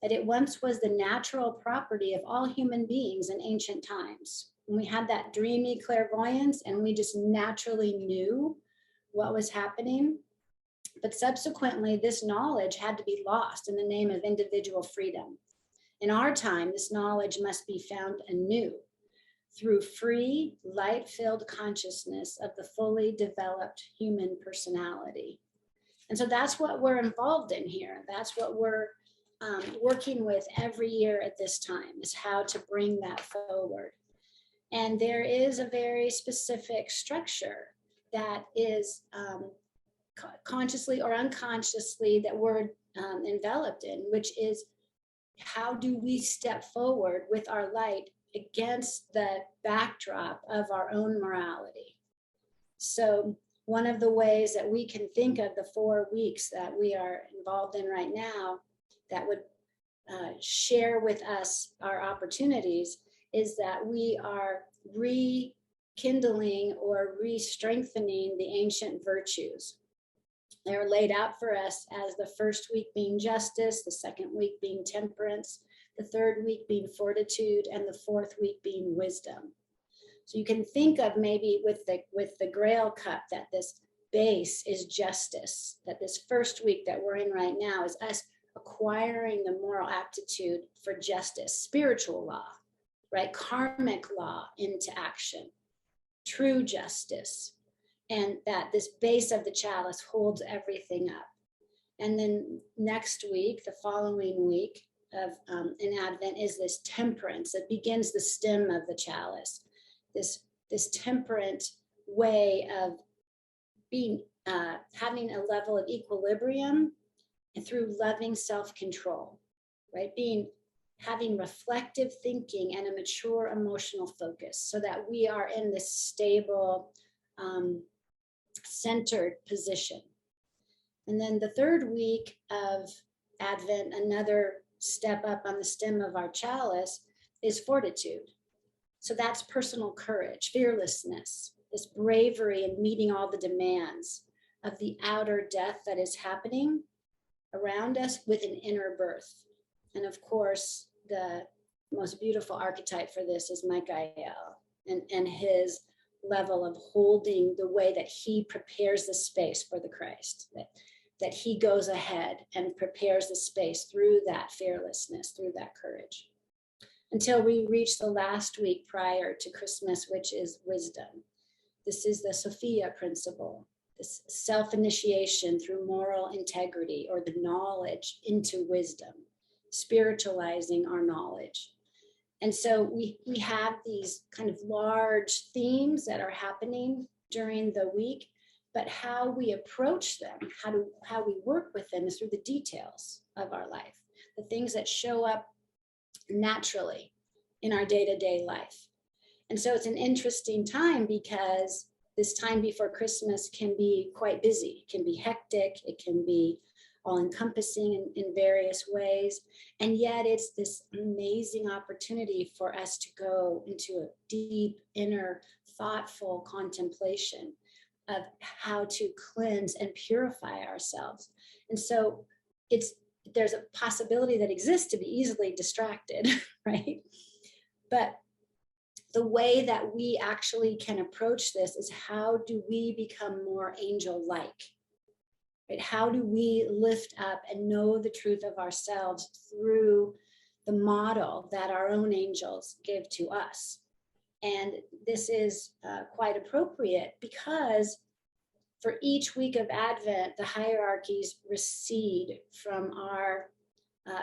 that it once was the natural property of all human beings in ancient times. When we had that dreamy clairvoyance and we just naturally knew what was happening. But subsequently, this knowledge had to be lost in the name of individual freedom. In our time, this knowledge must be found anew through free, light-filled consciousness of the fully developed human personality. And so that's what we're involved in here. That's what we're working with every year at this time, is how to bring that forward. And there is a very specific structure that is consciously or unconsciously that we're enveloped in, which is how do we step forward with our light against the backdrop of our own morality. So one of the ways that we can think of the 4 weeks that we are involved in right now that would share with us our opportunities is that we are rekindling or re-strengthening the ancient virtues. They're laid out for us as the first week being justice, the second week being temperance, the third week being fortitude, and the fourth week being wisdom. So you can think of maybe with the Grail cup that this base is justice, that this first week that we're in right now is us acquiring the moral aptitude for justice, spiritual law, right? Karmic law into action, true justice. And that this base of the chalice holds everything up. And then next week, the following week of in Advent is this temperance that begins the stem of the chalice. This temperate way of being, having a level of equilibrium and through loving self-control, right? Having reflective thinking and a mature emotional focus so that we are in this stable, centered position. And then the third week of Advent, another step up on the stem of our chalice is fortitude. So that's personal courage, fearlessness, this bravery in meeting all the demands of the outer death that is happening around us with an inner birth. And of course, the most beautiful archetype for this is Michael and his level of holding the way that he prepares the space for the Christ, that he goes ahead and prepares the space through that fearlessness, through that courage, until we reach the last week prior to Christmas, which is wisdom. This is the Sophia principle, this self-initiation through moral integrity or the knowledge into wisdom, spiritualizing our knowledge. And so we have these kind of large themes that are happening during the week, but how we approach them, how we work with them is through the details of our life, the things that show up naturally in our day-to-day life. And so it's an interesting time because this time before Christmas can be quite busy, it can be hectic, it can be all-encompassing in various ways. And yet it's this amazing opportunity for us to go into a deep, inner, thoughtful contemplation of how to cleanse and purify ourselves. And so there's a possibility that exists to be easily distracted, right? But the way that we actually can approach this is how do we become more angel-like? Right? How do we lift up and know the truth of ourselves through the model that our own angels give to us? And this is quite appropriate because for each week of Advent, the hierarchies recede from our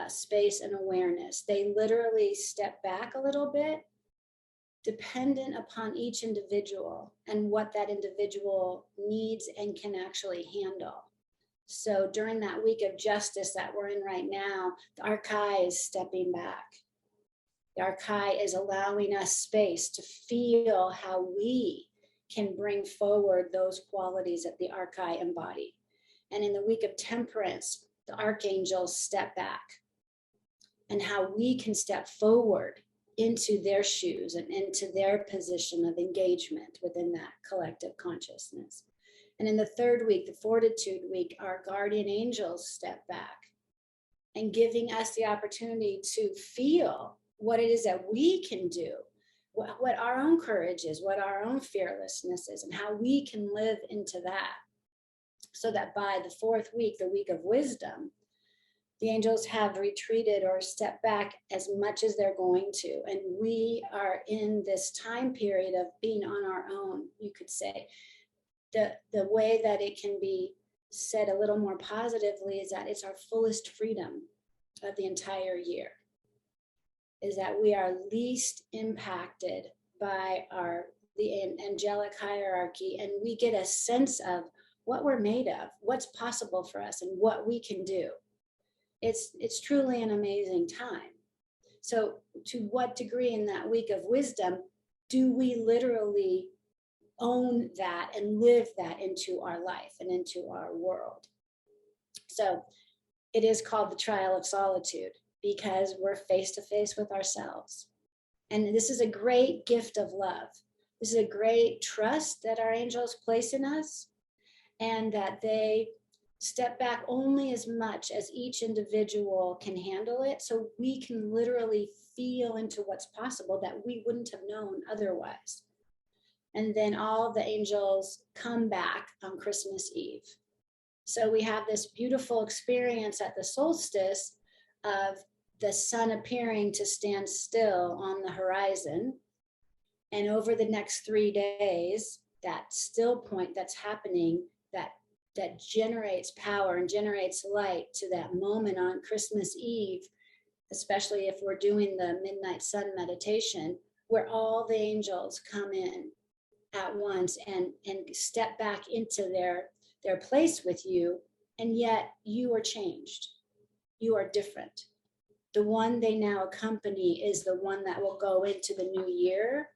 space and awareness. They literally step back a little bit, dependent upon each individual and what that individual needs and can actually handle. So during that week of justice that we're in right now, the archai is stepping back. The archai is allowing us space to feel how we can bring forward those qualities that the archai embody. And in the week of temperance, the archangels step back and how we can step forward into their shoes and into their position of engagement within that collective consciousness. And in the third week, the fortitude week, our guardian angels step back and giving us the opportunity to feel what it is that we can do, what our own courage is, what our own fearlessness is, and how we can live into that. So that by the fourth week, the week of wisdom, the angels have retreated or stepped back as much as they're going to. And we are in this time period of being on our own, you could say. The way that it can be said a little more positively is that it's our fullest freedom of the entire year, is that we are least impacted by the angelic hierarchy, and we get a sense of what we're made of, what's possible for us, and what we can do. It's truly an amazing time. So to what degree in that week of wisdom do we literally own that and live that into our life and into our world? So it is called the trial of solitude because we're face to face with ourselves. And this is a great gift of love. This is a great trust that our angels place in us, and that they step back only as much as each individual can handle it, so we can literally feel into what's possible that we wouldn't have known otherwise. And then all the angels come back on Christmas Eve. So we have this beautiful experience at the solstice of the sun appearing to stand still on the horizon. And over the next 3 days, that still point that's happening, that generates power and generates light to that moment on Christmas Eve, especially if we're doing the midnight sun meditation, where all the angels come in at once and step back into their place with you, and yet you are changed. You are different. The one they now accompany is the one that will go into the new year.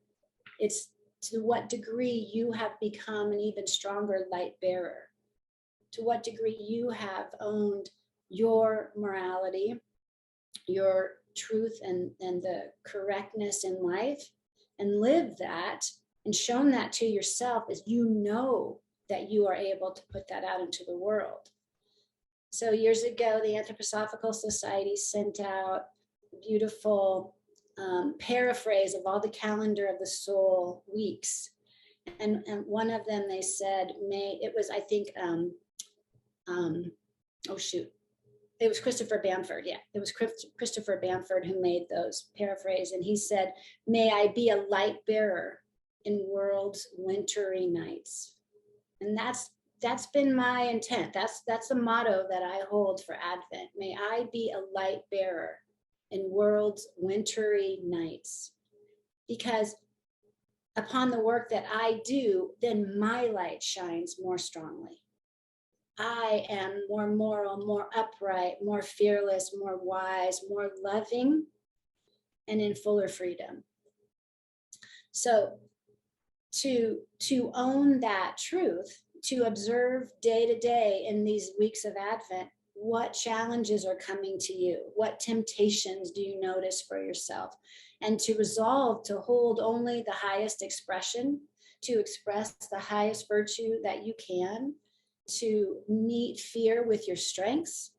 It's to what degree you have become an even stronger light bearer, to what degree you have owned your morality, your truth and the correctness in life, and live that and shown that to yourself, as you know that you are able to put that out into the world. So years ago, the Anthroposophical Society sent out a beautiful paraphrase of all the calendar of the soul weeks. And one of them, they said, it was Christopher Bamford. Yeah, it was Christopher Bamford who made those paraphrase. And he said, may I be a light bearer in world's wintry nights. And that's been my intent. That's the motto that I hold for Advent. May I be a light bearer in world's wintry nights. Because upon the work that I do, then my light shines more strongly. I am more moral, more upright, more fearless, more wise, more loving, and in fuller freedom. So to own that truth, to observe day to day in these weeks of Advent, what challenges are coming to you? What temptations do you notice for yourself? And to resolve to hold only the highest expression, to express the highest virtue that you can, to meet fear with your strengths,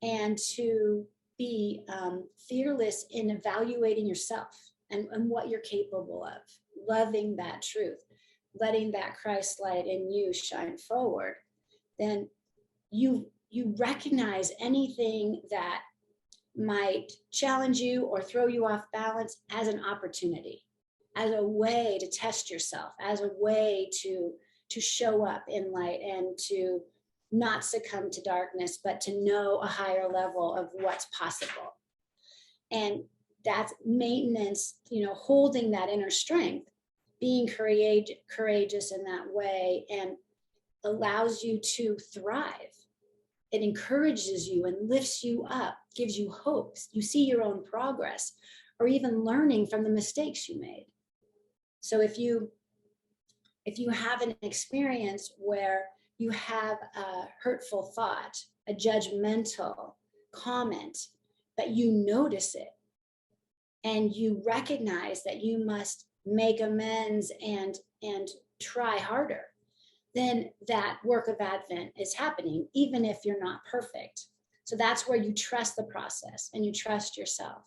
and to be fearless in evaluating yourself and what you're capable of, loving that truth, letting that Christ light in you shine forward. Then you recognize anything that might challenge you or throw you off balance as an opportunity, as a way to test yourself, as a way to show up in light and to not succumb to darkness, but to know a higher level of what's possible. And that's maintenance, holding that inner strength, being courageous in that way, and allows you to thrive. It encourages you and lifts you up, gives you hopes. You see your own progress, or even learning from the mistakes you made. So if you have an experience where you have a hurtful thought, a judgmental comment, but you notice it and you recognize that you must make amends and try harder, then that work of Advent is happening, even if you're not perfect. So that's where you trust the process and you trust yourself,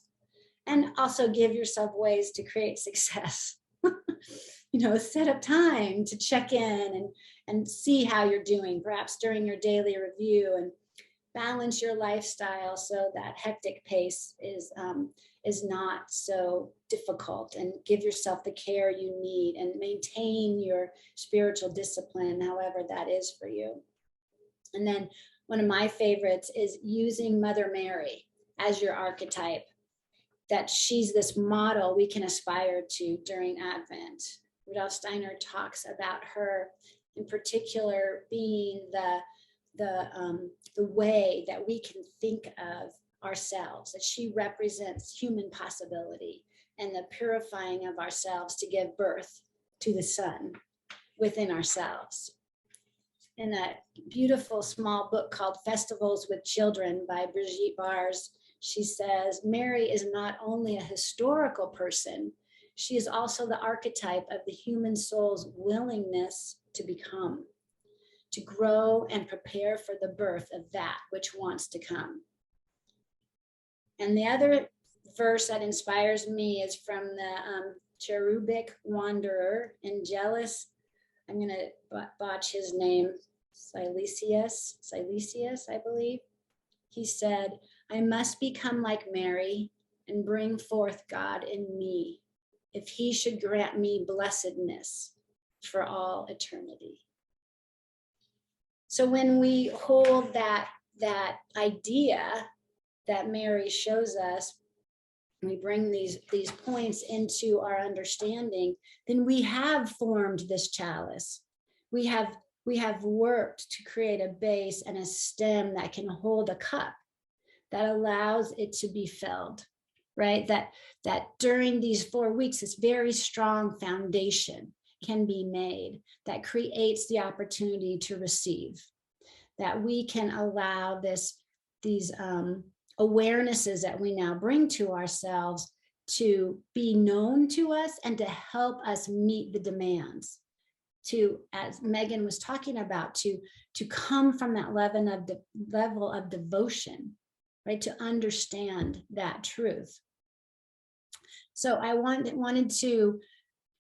and also give yourself ways to create success. Set up time to check in and see how you're doing, perhaps during your daily review, and balance your lifestyle so that hectic pace is not so difficult, and give yourself the care you need and maintain your spiritual discipline, however that is for you. And then one of my favorites is using Mother Mary as your archetype, that she's this model we can aspire to during Advent. Rudolf Steiner talks about her in particular being the way that we can think of ourselves, that she represents human possibility and the purifying of ourselves to give birth to the sun within ourselves. In a beautiful small book called Festivals with Children by Brigitte Bars, she says, Mary is not only a historical person, she is also the archetype of the human soul's willingness to become, to grow and prepare for the birth of that which wants to come. And the other verse that inspires me is from the cherubic wanderer in Jealous. I'm going to botch his name, Silesius, I believe. He said, I must become like Mary and bring forth God in me, if he should grant me blessedness for all eternity. So when we hold that idea that Mary shows us, and we bring these points into our understanding, then we have formed this chalice. We have worked to create a base and a stem that can hold a cup, that allows it to be filled, right? That during these 4 weeks, this very strong foundation can be made that creates the opportunity to receive, that we can allow these awarenesses that we now bring to ourselves to be known to us and to help us meet the demands, to, as Megan was talking about, to come from that level of devotion, right? To understand that truth. So I wanted to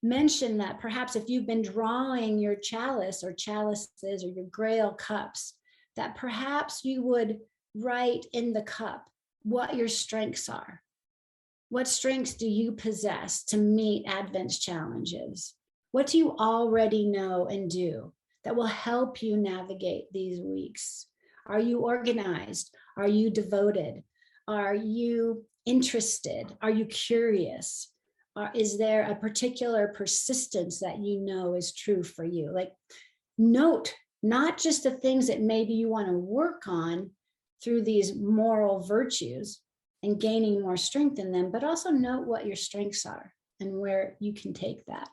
mention that perhaps if you've been drawing your chalice or chalices or your grail cups, that perhaps you would write in the cup what your strengths are. What strengths do you possess to meet Advent's challenges? What do you already know and do that will help you navigate these weeks? Are you organized? Are you devoted? Are you interested? Are you curious? Is there a particular persistence that you know is true for you? Like, note not just the things that maybe you want to work on through these moral virtues and gaining more strength in them, but also note what your strengths are and where you can take that.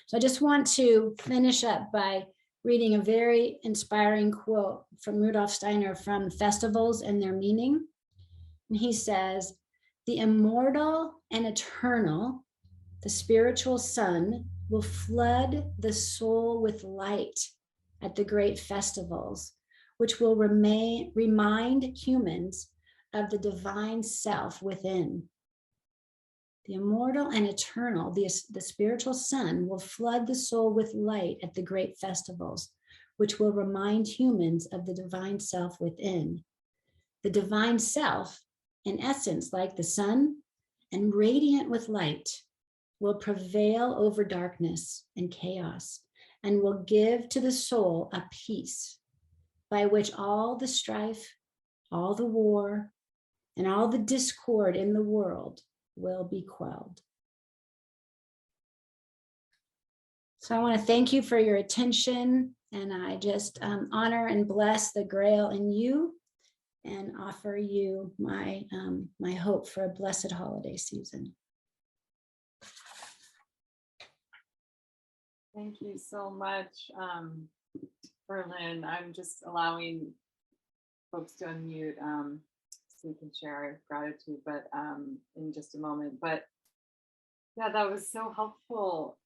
So I just want to finish up by reading a very inspiring quote from Rudolf Steiner from Festivals and Their Meaning. And he says, the immortal and eternal, the spiritual sun, will flood the soul with light at the great festivals, which will remind humans of the divine self within. The immortal and eternal, the spiritual sun, will flood the soul with light at the great festivals, which will remind humans of the divine self within. The divine self, in essence, like the sun and radiant with light, will prevail over darkness and chaos and will give to the soul a peace by which all the strife, all the war, and all the discord in the world will be quelled. So I want to thank you for your attention, and I just honor and bless the Grail in you and offer you my hope for a blessed holiday season. Thank you so much, Berlin. I'm just allowing folks to unmute so we can share our gratitude, but in just a moment. But yeah, that was so helpful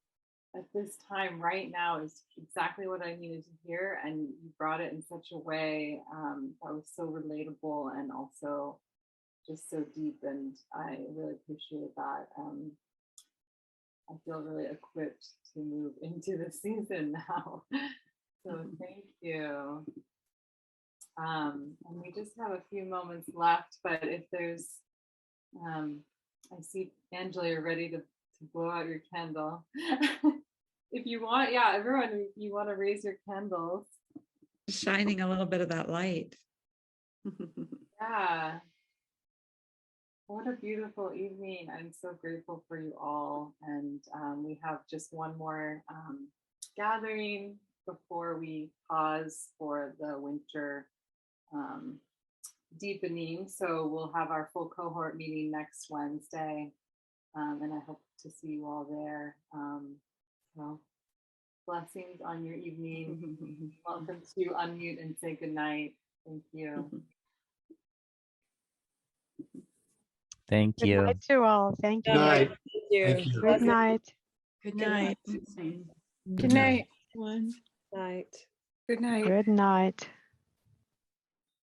at this time. Right now is exactly what I needed to hear, and you brought it in such a way that was so relatable and also just so deep, and I really appreciate that. I feel really equipped to move into the season now. So thank you. And we just have a few moments left, but if there's, I see Angela, you're ready to blow out your candle. If you want, yeah, everyone, if you want to raise your candles. Shining a little bit of that light. Yeah. What a beautiful evening. I'm so grateful for you all. And we have just one more gathering before we pause for the winter deepening. So we'll have our full cohort meeting next Wednesday. And I hope to see you all there. So blessings on your evening. Welcome to unmute and say goodnight. Thank you. Thank Good you. night to all. Thank you. Good night. Thank you. Good night. Good night. Good night. One night. Good night. Good night.